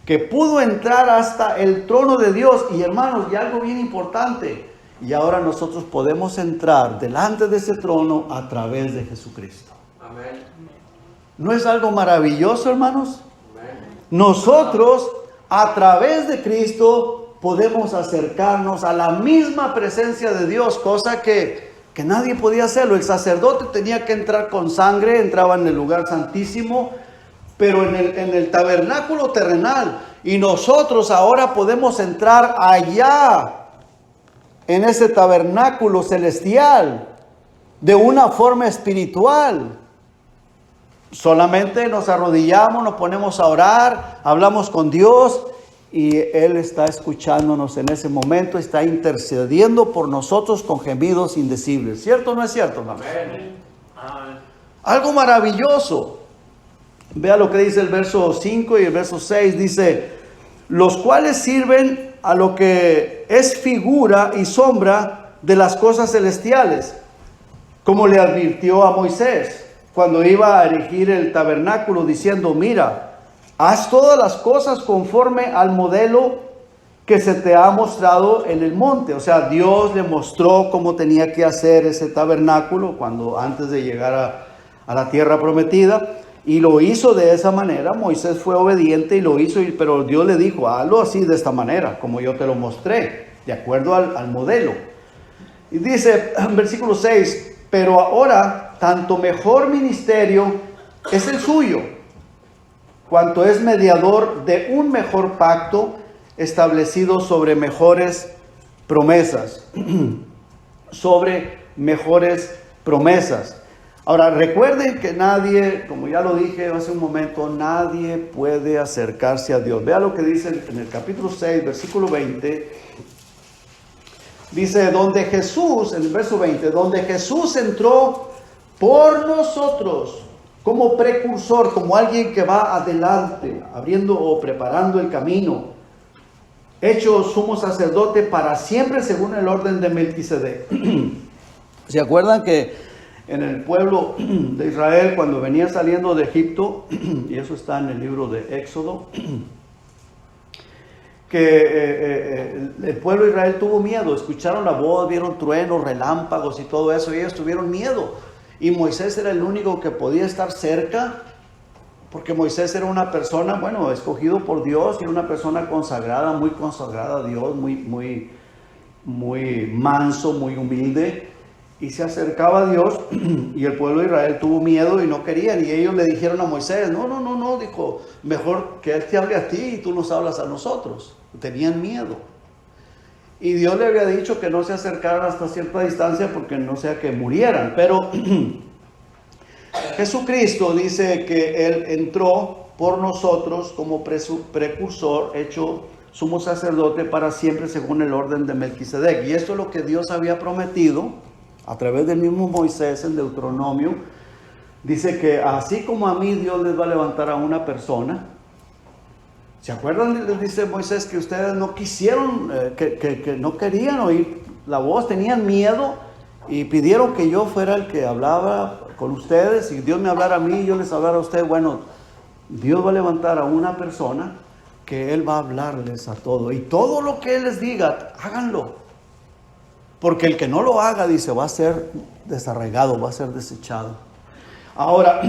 que pudo entrar hasta el trono de Dios. Y hermanos, y algo bien importante, y ahora nosotros podemos entrar delante de ese trono a través de Jesucristo. Amén. ¿No es algo maravilloso, hermanos? Amén. Nosotros a través de Cristo podemos acercarnos a la misma presencia de Dios, cosa que nadie podía hacerlo. El sacerdote tenía que entrar con sangre, entraba en el lugar santísimo, pero en el tabernáculo terrenal. Y nosotros ahora podemos entrar allá, en ese tabernáculo celestial, de una forma espiritual. Solamente nos arrodillamos, nos ponemos a orar, hablamos con Dios, y Él está escuchándonos en ese momento, está intercediendo por nosotros con gemidos indecibles. ¿Cierto o no es cierto, hermano? Amén. Algo maravilloso. Vea lo que dice el verso 5 y el verso 6. Dice, los cuales sirven a lo que es figura y sombra de las cosas celestiales, como le advirtió a Moisés, cuando iba a erigir el tabernáculo, diciendo, mira, haz todas las cosas conforme al modelo que se te ha mostrado en el monte. O sea, Dios le mostró cómo tenía que hacer ese tabernáculo antes de llegar a la tierra prometida, y lo hizo de esa manera. Moisés fue obediente y lo hizo, pero Dios le dijo, hazlo así, de esta manera, como yo te lo mostré, de acuerdo al modelo. Y dice en versículo 6, pero ahora tanto mejor ministerio es el suyo, cuanto es mediador de un mejor pacto establecido sobre mejores promesas. Sobre mejores promesas. Ahora, recuerden que nadie, como ya lo dije hace un momento, nadie puede acercarse a Dios. Vea lo que dice en el capítulo 6, versículo 20. Dice, donde Jesús, en el verso 20, donde Jesús entró por nosotros como precursor, como alguien que va adelante, abriendo o preparando el camino, hecho sumo sacerdote para siempre según el orden de Melquisedec. ¿Se acuerdan que en el pueblo de Israel, cuando venía saliendo de Egipto, y eso está en el libro de Éxodo, que el pueblo de Israel tuvo miedo, escucharon la voz, vieron truenos, relámpagos y todo eso, y ellos tuvieron miedo, y Moisés era el único que podía estar cerca, porque Moisés era una persona, bueno, escogido por Dios, y era una persona consagrada, muy consagrada a Dios, muy manso, muy humilde, y se acercaba a Dios, y el pueblo de Israel tuvo miedo y no querían, y ellos le dijeron a Moisés, no, dijo, mejor que Él te hable a ti y tú nos hablas a nosotros. Tenían miedo. Y Dios le había dicho que no se acercaran hasta cierta distancia porque no sea que murieran, pero Jesucristo dice que Él entró por nosotros como precursor, hecho sumo sacerdote para siempre según el orden de Melquisedec. Y esto es lo que Dios había prometido a través del mismo Moisés en Deuteronomio. Dice que así como a mí Dios les va a levantar a una persona. ¿Se acuerdan? Les dice Moisés que ustedes no quisieron, que no querían oír la voz, tenían miedo y pidieron que yo fuera el que hablaba con ustedes y Dios me hablara a mí y yo les hablara a ustedes. Bueno, Dios va a levantar a una persona que Él va a hablarles a todo, y todo lo que Él les diga, háganlo, porque el que no lo haga, dice, va a ser desarraigado, va a ser desechado. Ahora,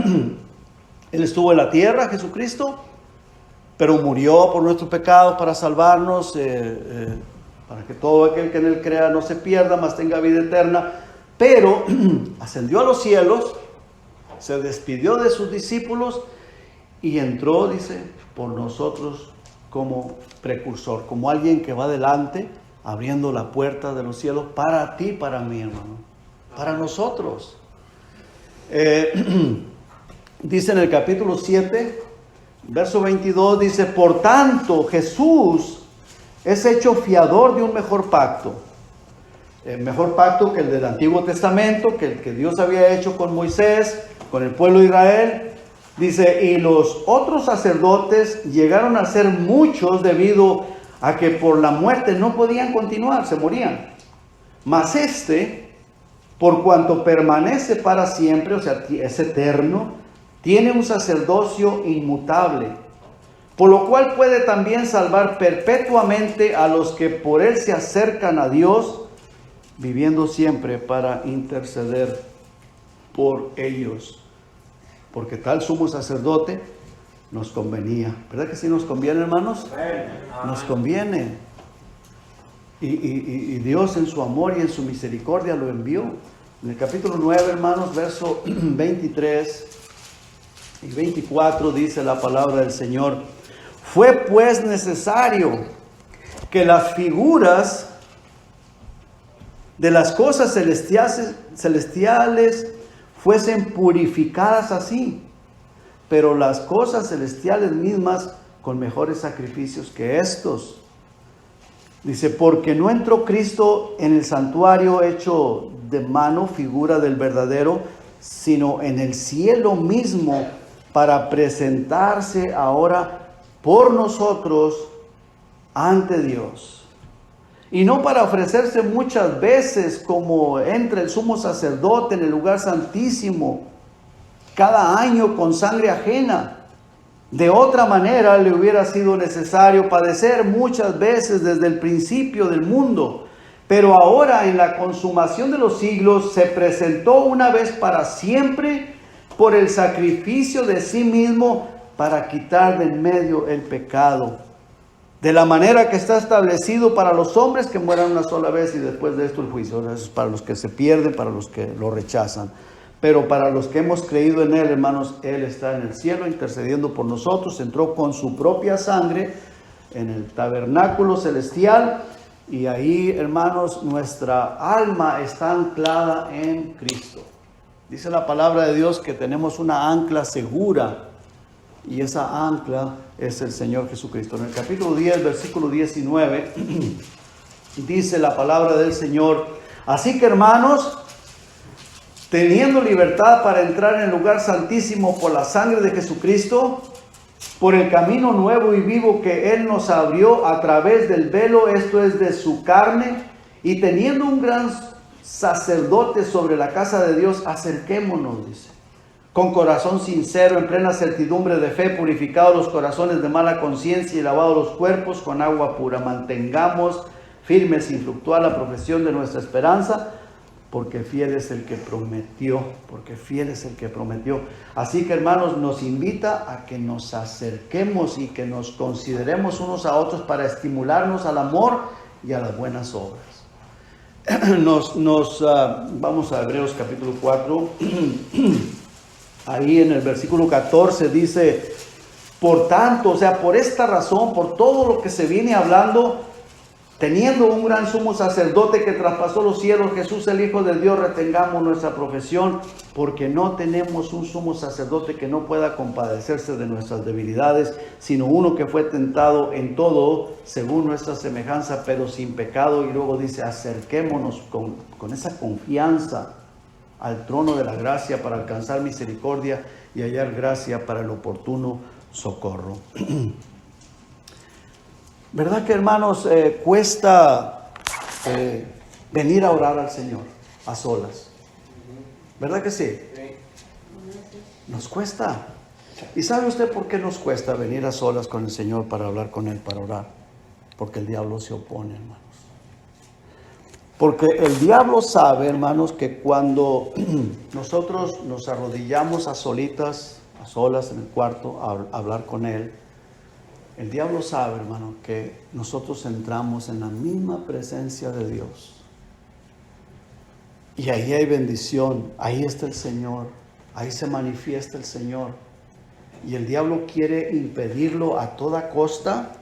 Él estuvo en la tierra, Jesucristo, pero murió por nuestros pecados para salvarnos, para que todo aquel que en Él crea no se pierda, mas tenga vida eterna. Pero ascendió a los cielos, se despidió de sus discípulos y entró, dice, por nosotros como precursor, como alguien que va adelante, abriendo la puerta de los cielos para ti, para mí, hermano, para nosotros. Dice en el capítulo 7, verso 22, dice, por tanto Jesús es hecho fiador de un mejor pacto. Mejor pacto que el del Antiguo Testamento, que el que Dios había hecho con Moisés, con el pueblo de Israel. Dice, y los otros sacerdotes llegaron a ser muchos debido a que por la muerte no podían continuar, se morían. Mas por cuanto permanece para siempre, o sea, es eterno, tiene un sacerdocio inmutable, por lo cual puede también salvar perpetuamente a los que por él se acercan a Dios, viviendo siempre para interceder por ellos. Porque tal sumo sacerdote nos convenía. ¿Verdad que sí nos conviene, hermanos? Nos conviene. Y Dios en su amor y en su misericordia lo envió. En el capítulo 9, hermanos, verso 23 y 24 dice la palabra del Señor. Fue pues necesario que las figuras de las cosas celestiales fuesen purificadas así, pero las cosas celestiales mismas con mejores sacrificios que estos. Dice, porque no entró Cristo en el santuario hecho de mano, figura del verdadero, sino en el cielo mismo, para presentarse ahora por nosotros ante Dios. Y no para ofrecerse muchas veces como entra el sumo sacerdote en el lugar santísimo, cada año con sangre ajena. De otra manera le hubiera sido necesario padecer muchas veces desde el principio del mundo. Pero ahora en la consumación de los siglos se presentó una vez para siempre por el sacrificio de sí mismo para quitar de en medio el pecado. De la manera que está establecido para los hombres que mueran una sola vez y después de esto el juicio. Eso es para los que se pierden, para los que lo rechazan. Pero para los que hemos creído en Él, hermanos, Él está en el cielo intercediendo por nosotros. Entró con su propia sangre en el tabernáculo celestial. Y ahí, hermanos, nuestra alma está anclada en Cristo. Dice la palabra de Dios que tenemos una ancla segura. Y esa ancla es el Señor Jesucristo. En el capítulo 10, versículo 19, dice la palabra del Señor: así que, hermanos, teniendo libertad para entrar en el lugar santísimo por la sangre de Jesucristo, por el camino nuevo y vivo que Él nos abrió a través del velo, esto es de su carne, y teniendo un gran sacerdote sobre la casa de Dios, acerquémonos, dice, con corazón sincero, en plena certidumbre de fe, purificados los corazones de mala conciencia y lavados los cuerpos con agua pura. Mantengamos firme sin fluctuar la profesión de nuestra esperanza, porque fiel es el que prometió, Así que, hermanos, nos invita a que nos acerquemos y que nos consideremos unos a otros para estimularnos al amor y a las buenas obras. Vamos a Hebreos capítulo 4. Ahí en el versículo 14 dice: por tanto, o sea, por esta razón, por todo lo que se viene hablando, teniendo un gran sumo sacerdote que traspasó los cielos, Jesús el Hijo de Dios, retengamos nuestra profesión, porque no tenemos un sumo sacerdote que no pueda compadecerse de nuestras debilidades, sino uno que fue tentado en todo según nuestra semejanza, pero sin pecado. Y luego dice: acerquémonos con esa confianza al trono de la gracia para alcanzar misericordia y hallar gracia para el oportuno socorro. ¿Verdad que, hermanos, cuesta venir a orar al Señor a solas? ¿Verdad que sí? Nos cuesta. ¿Y sabe usted por qué nos cuesta venir a solas con el Señor para hablar con Él, para orar? Porque el diablo se opone, hermanos. Porque el diablo sabe, hermanos, que cuando nosotros nos arrodillamos a solas en el cuarto a hablar con Él, el diablo sabe, hermano, que nosotros entramos en la misma presencia de Dios. Y ahí hay bendición, ahí está el Señor, ahí se manifiesta el Señor. Y el diablo quiere impedirlo a toda costa,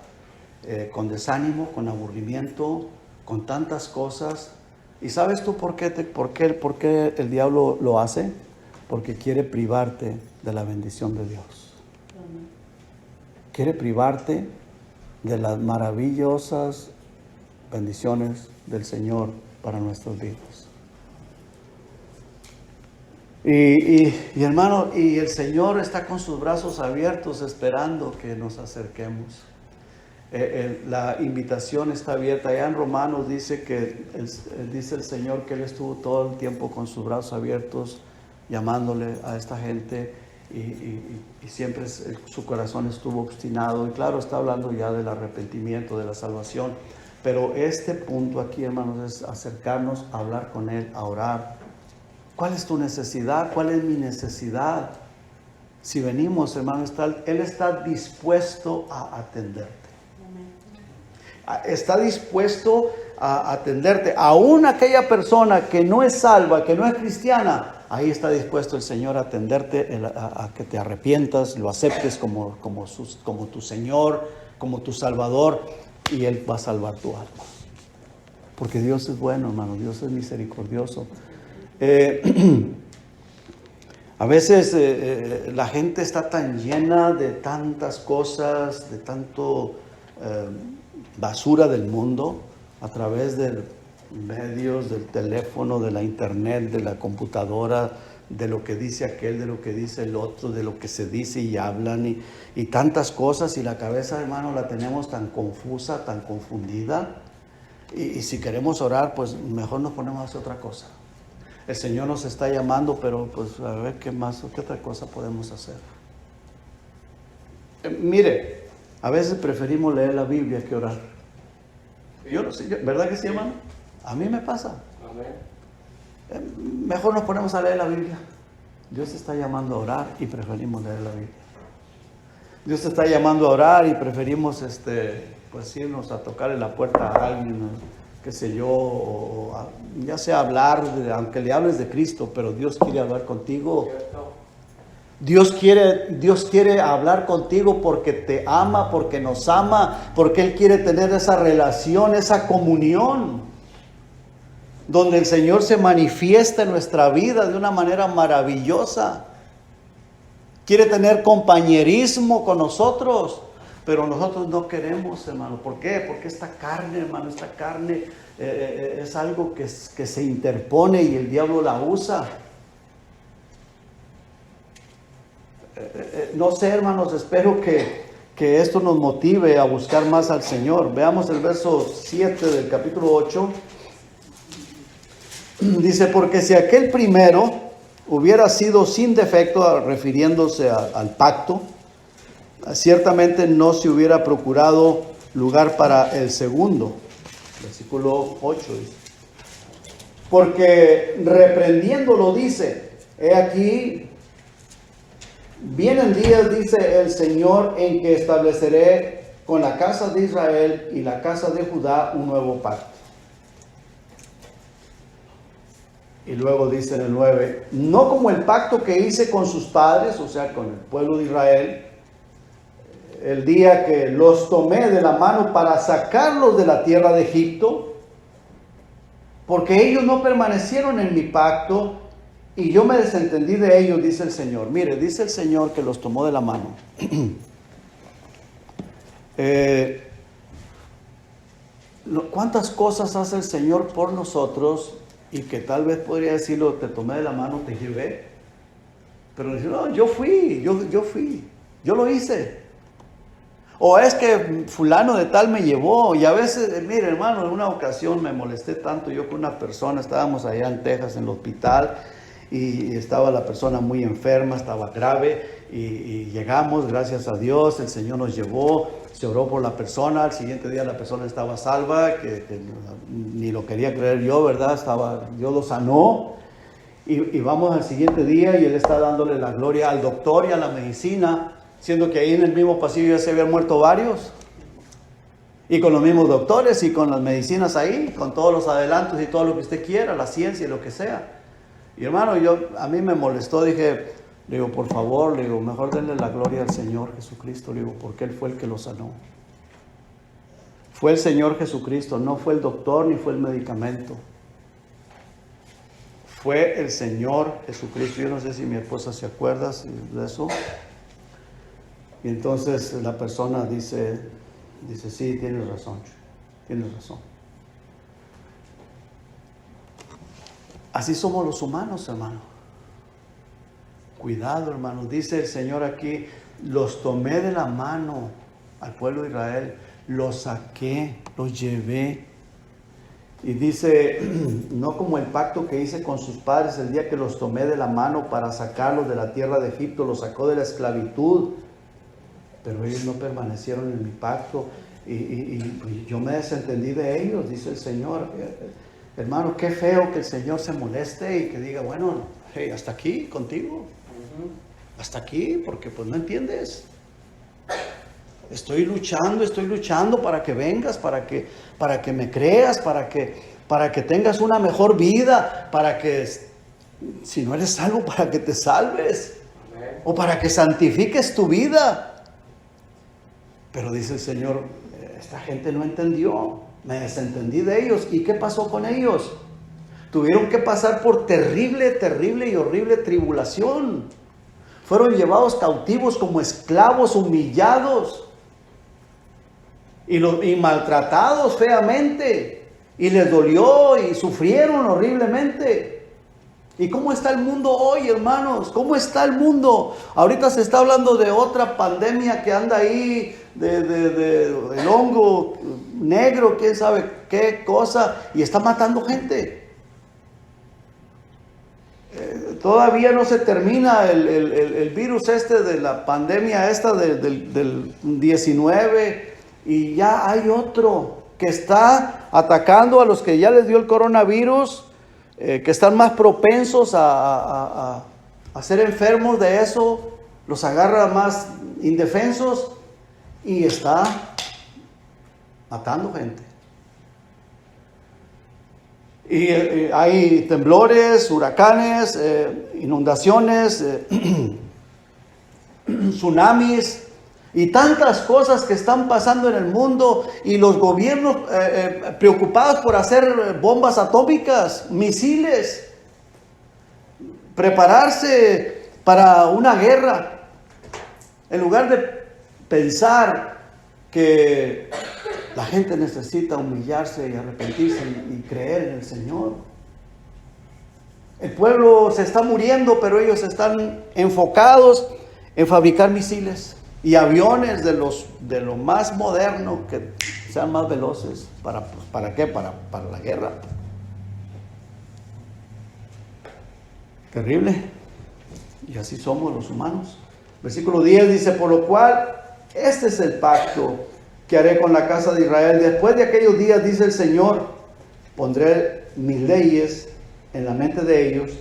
con desánimo, con aburrimiento, con tantas cosas. ¿Y sabes tú por qué el diablo lo hace? Porque quiere privarte de la bendición de Dios. Quiere privarte de las maravillosas bendiciones del Señor para nuestras vidas. Y hermano, y el Señor está con sus brazos abiertos esperando que nos acerquemos. La invitación está abierta. Allá en Romanos dice dice el Señor que Él estuvo todo el tiempo con sus brazos abiertos, llamándole a esta gente, y siempre su corazón estuvo obstinado. Y claro, está hablando ya del arrepentimiento, de la salvación. Pero este punto aquí, hermanos, es acercarnos a hablar con Él, a orar. ¿Cuál es tu necesidad? ¿Cuál es mi necesidad? Si venimos, hermano, Él está dispuesto a atenderte. Está dispuesto a atenderte. Aún aquella persona que no es salva, que no es cristiana, ahí está dispuesto el Señor a atenderte, a que te arrepientas, lo aceptes como tu Señor, como tu Salvador, y Él va a salvar tu alma. Porque Dios es bueno, hermano, Dios es misericordioso. A veces la gente está tan llena de tantas cosas, de tanto basura del mundo, a través de medios, del teléfono, de la internet, de la computadora, de lo que dice aquel, de lo que dice el otro, de lo que se dice y hablan, y tantas cosas, y la cabeza, hermano, la tenemos tan confusa, tan confundida, y si queremos orar, pues mejor nos ponemos a hacer otra cosa. el Señor nos está llamando, pero pues a ver qué más, qué otra cosa podemos hacer. Mire, a veces preferimos leer la Biblia que orar. Yo no sé, ¿verdad que sí, hermano? A mí me pasa. Mejor nos ponemos a leer la Biblia. Dios te está llamando a orar y preferimos leer la Biblia. Dios te está llamando a orar y preferimos pues irnos a tocarle la puerta a alguien, qué sé yo, ya sea hablar, aunque le hables de Cristo, pero Dios quiere hablar contigo. Dios quiere hablar contigo porque te ama, porque nos ama, porque Él quiere tener esa relación, esa comunión, donde el Señor se manifiesta en nuestra vida de una manera maravillosa. Quiere tener compañerismo con nosotros, pero nosotros no queremos, hermano. ¿Por qué? Porque esta carne, hermano, esta carne es algo que se interpone y el diablo la usa. No sé, hermanos, espero que esto nos motive a buscar más al Señor. Veamos el verso 7 del capítulo 8. Dice, porque si aquel primero hubiera sido sin defecto, refiriéndose al pacto, ciertamente no se hubiera procurado lugar para el segundo. Versículo 8 dice. Porque reprendiéndolo dice, he aquí, vienen días, dice el Señor, en que estableceré con la casa de Israel y la casa de Judá un nuevo pacto. Y luego dice en el 9, no como el pacto que hice con sus padres, o sea, con el pueblo de Israel, el día que los tomé de la mano para sacarlos de la tierra de Egipto, porque ellos no permanecieron en mi pacto y yo me desentendí de ellos, dice el Señor. Mire, dice el Señor que los tomó de la mano. ¿Cuántas cosas hace el Señor por nosotros? Y que tal vez podría decirlo, te tomé de la mano, te llevé. Pero dice, no, yo fui, yo lo hice. O es que fulano de tal me llevó. Y a veces, mire hermano, en una ocasión me molesté tanto yo con una persona, estábamos allá en Texas en el hospital y estaba la persona muy enferma, estaba grave y llegamos, gracias a Dios, el Señor nos llevó, se oró por la persona, al siguiente día la persona estaba salva, que ni lo quería creer yo, ¿verdad? Dios lo sanó y vamos al siguiente día y él está dándole la gloria al doctor y a la medicina, siendo que ahí en el mismo pasillo ya se habían muerto varios. Y con los mismos doctores y con las medicinas ahí, con todos los adelantos y todo lo que usted quiera, la ciencia y lo que sea. Y hermano, a mí me molestó, le digo, por favor, mejor denle la gloria al Señor Jesucristo, porque Él fue el que lo sanó. Fue el Señor Jesucristo, no fue el doctor ni fue el medicamento. Fue el Señor Jesucristo. Yo no sé si mi esposa se acuerda de eso. Y entonces la persona dice, sí, tienes razón. Así somos los humanos, hermano. Cuidado, hermano. Dice el Señor aquí, los tomé de la mano al pueblo de Israel, los saqué, los llevé. Y dice, no como el pacto que hice con sus padres el día que los tomé de la mano para sacarlos de la tierra de Egipto, los sacó de la esclavitud. Pero ellos no permanecieron en mi pacto y yo me desentendí de ellos, dice el Señor. Hermano, qué feo que el Señor se moleste y que diga, bueno, hey, hasta aquí contigo. Hasta aquí, porque pues no entiendes. Estoy luchando para que vengas, para que me creas, para que tengas una mejor vida, para que, si no eres salvo, para que te salves. Amén. O para que santifiques tu vida. Pero dice el Señor, esta gente no entendió, me desentendí de ellos. ¿Y qué pasó con ellos? Tuvieron que pasar por terrible y horrible tribulación. Fueron llevados cautivos como esclavos, humillados y maltratados feamente. Y les dolió y sufrieron horriblemente. ¿Y cómo está el mundo hoy, hermanos? ¿Cómo está el mundo? Ahorita se está hablando de otra pandemia que anda ahí, de el hongo negro, quién sabe qué cosa, y está matando gente. todavía no se termina el virus este de la pandemia esta del 19 y ya hay otro que está atacando a los que ya les dio el coronavirus, que están más propensos a ser enfermos de eso, los agarra más indefensos y está matando gente. Y hay temblores, huracanes, inundaciones, tsunamis y tantas cosas que están pasando en el mundo, y los gobiernos preocupados por hacer bombas atómicas, misiles, prepararse para una guerra, en lugar de pensar que la gente necesita humillarse y arrepentirse y creer en el Señor. El pueblo se está muriendo, pero ellos están enfocados en fabricar misiles y aviones de lo más moderno, que sean más veloces. ¿Para qué? Para la guerra. Terrible. Y así somos los humanos. Versículo 10 dice: por lo cual, este es el pacto que haré con la casa de Israel. Después de aquellos días, dice el Señor, pondré mis leyes en la mente de ellos,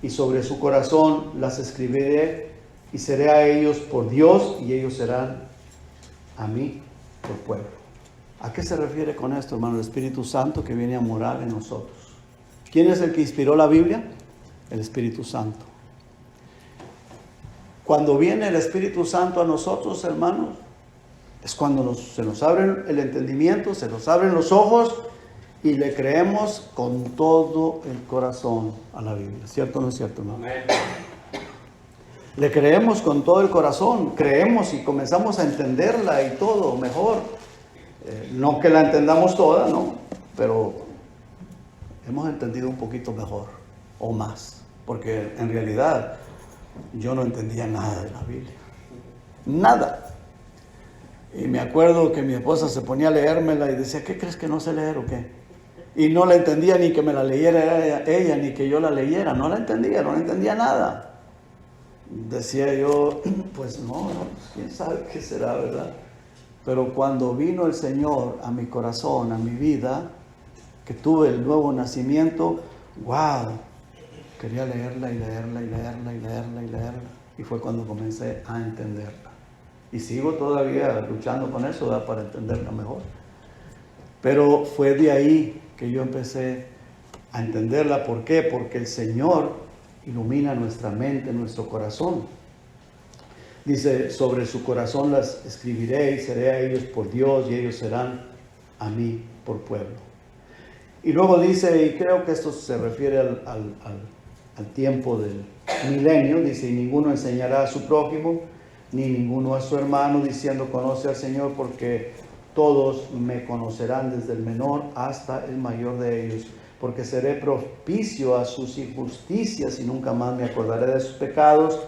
y sobre su corazón las escribiré, y seré a ellos por Dios, y ellos serán a mí por pueblo. ¿A qué se refiere con esto, hermano? El Espíritu Santo que viene a morar en nosotros. ¿Quién es el que inspiró la Biblia? El Espíritu Santo. Cuando viene el Espíritu Santo a nosotros, hermanos, es cuando se nos abre el entendimiento, se nos abren los ojos y le creemos con todo el corazón a la Biblia. ¿Cierto o no es cierto, hermano? Amén. Le creemos con todo el corazón, creemos y comenzamos a entenderla y todo mejor. No que la entendamos toda, ¿no? Pero hemos entendido un poquito mejor o más, porque en realidad yo no entendía nada de la Biblia. Nada. Y me acuerdo que mi esposa se ponía a leérmela y decía: ¿qué crees que no sé leer o qué? Y no la entendía ni que me la leyera ella, ni que yo la leyera. No la entendía nada. Decía yo, pues no, quién sabe qué será, ¿verdad? Pero cuando vino el Señor a mi corazón, a mi vida, que tuve el nuevo nacimiento, wow, quería leerla y leerla y leerla y leerla y leerla. Y fue cuando comencé a entenderla. Y sigo todavía luchando con eso, ¿verdad? Para entenderla mejor. Pero fue de ahí que yo empecé a entenderla. ¿Por qué? Porque el Señor ilumina nuestra mente, nuestro corazón. Dice: sobre su corazón las escribiré, y seré a ellos por Dios, y ellos serán a mí por pueblo. Y luego dice, y creo que esto se refiere al tiempo del milenio, dice: y ninguno enseñará a su prójimo, ni ninguno a su hermano, diciendo: conoce al Señor, porque todos me conocerán, desde el menor hasta el mayor de ellos, porque seré propicio a sus injusticias, y nunca más me acordaré de sus pecados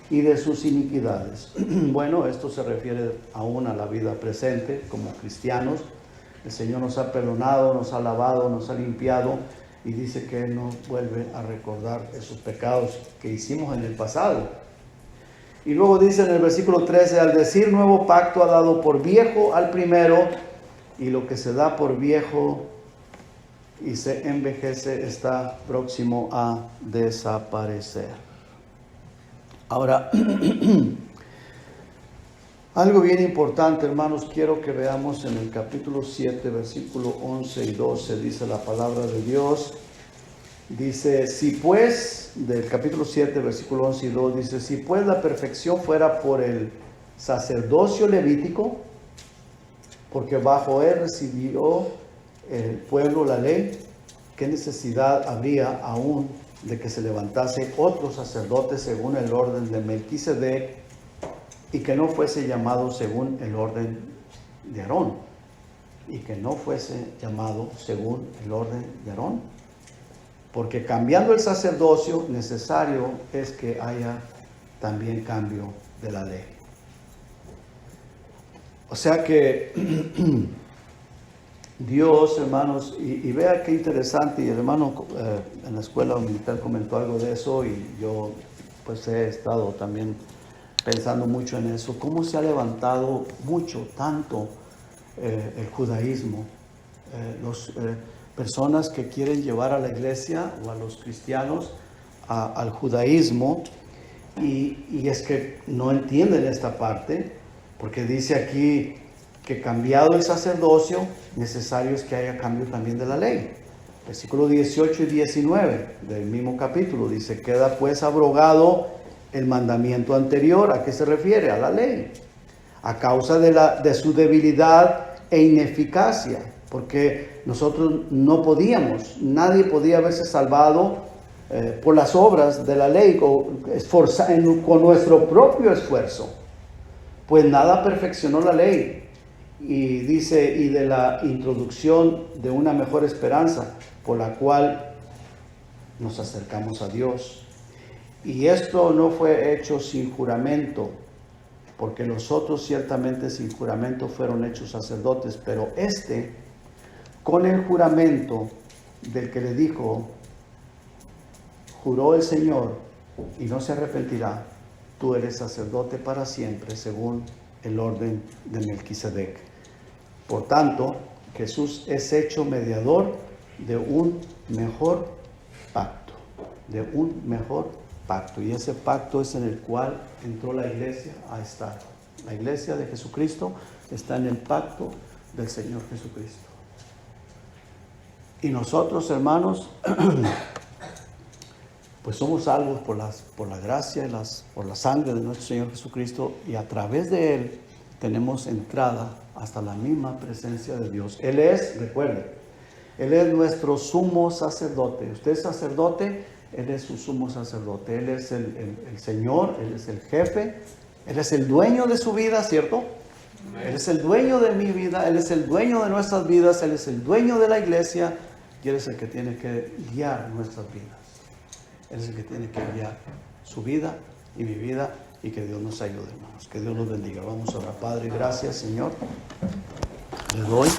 y de sus iniquidades. Bueno, esto se refiere aún a la vida presente como cristianos. El Señor nos ha perdonado, nos ha lavado, nos ha limpiado, y dice que Él no vuelve a recordar esos pecados que hicimos en el pasado. Y luego dice en el versículo 13: al decir nuevo pacto, ha dado por viejo al primero, y lo que se da por viejo y se envejece está próximo a desaparecer. Ahora, algo bien importante, hermanos, quiero que veamos en el capítulo 7, versículo 11 y 12, dice la palabra de Dios. Dice: si pues, del capítulo 7, versículo 11 y 2, dice: si pues la perfección fuera por el sacerdocio levítico, porque bajo él recibió el pueblo la ley, ¿qué necesidad habría aún de que se levantase otro sacerdote según el orden de Melquisedec, y que no fuese llamado según el orden de Aarón? Y que no fuese llamado según el orden de Aarón. Porque cambiando el sacerdocio, necesario es que haya también cambio de la ley. O sea que Dios, hermanos, y vea qué interesante, y el hermano en la escuela militar comentó algo de eso, y yo pues he estado también pensando mucho en eso, cómo se ha levantado mucho, tanto el judaísmo, las personas que quieren llevar a la iglesia o a los cristianos al judaísmo, y es que no entienden esta parte, porque dice aquí que cambiado el sacerdocio, necesario es que haya cambio también de la ley. Versículos 18 y 19 del mismo capítulo dice, queda pues abrogado el mandamiento anterior. ¿A qué se refiere? A la ley. A causa de su debilidad e ineficacia, porque nosotros no podíamos, nadie podía haberse salvado por las obras de la ley, con nuestro propio esfuerzo, pues nada perfeccionó la ley. Y dice, y de la introducción de una mejor esperanza, por la cual nos acercamos a Dios. Y esto no fue hecho sin juramento, porque los otros ciertamente sin juramento fueron hechos sacerdotes, pero con el juramento del que le dijo, juró el Señor, y no se arrepentirá, tú eres sacerdote para siempre, según el orden de Melquisedec. Por tanto, Jesús es hecho mediador de un mejor pacto, y ese pacto es en el cual entró la iglesia a estar. La iglesia de Jesucristo está en el pacto del Señor Jesucristo. Y nosotros, hermanos, pues somos salvos por la gracia y por la sangre de nuestro Señor Jesucristo, y a través de Él tenemos entrada hasta la misma presencia de Dios. Él es, recuerde, Él es nuestro sumo sacerdote. Usted es sacerdote, Él es su sumo sacerdote. Él es el Señor, Él es el jefe, Él es el dueño de su vida, ¿cierto? Amén. Él es el dueño de mi vida, Él es el dueño de nuestras vidas, Él es el dueño de la iglesia, y Él es el que tiene que guiar nuestras vidas. Él es el que tiene que guiar su vida y mi vida, y que Dios nos ayude, hermanos. Que Dios nos bendiga. Vamos a orar. Padre, gracias, Señor. Le doy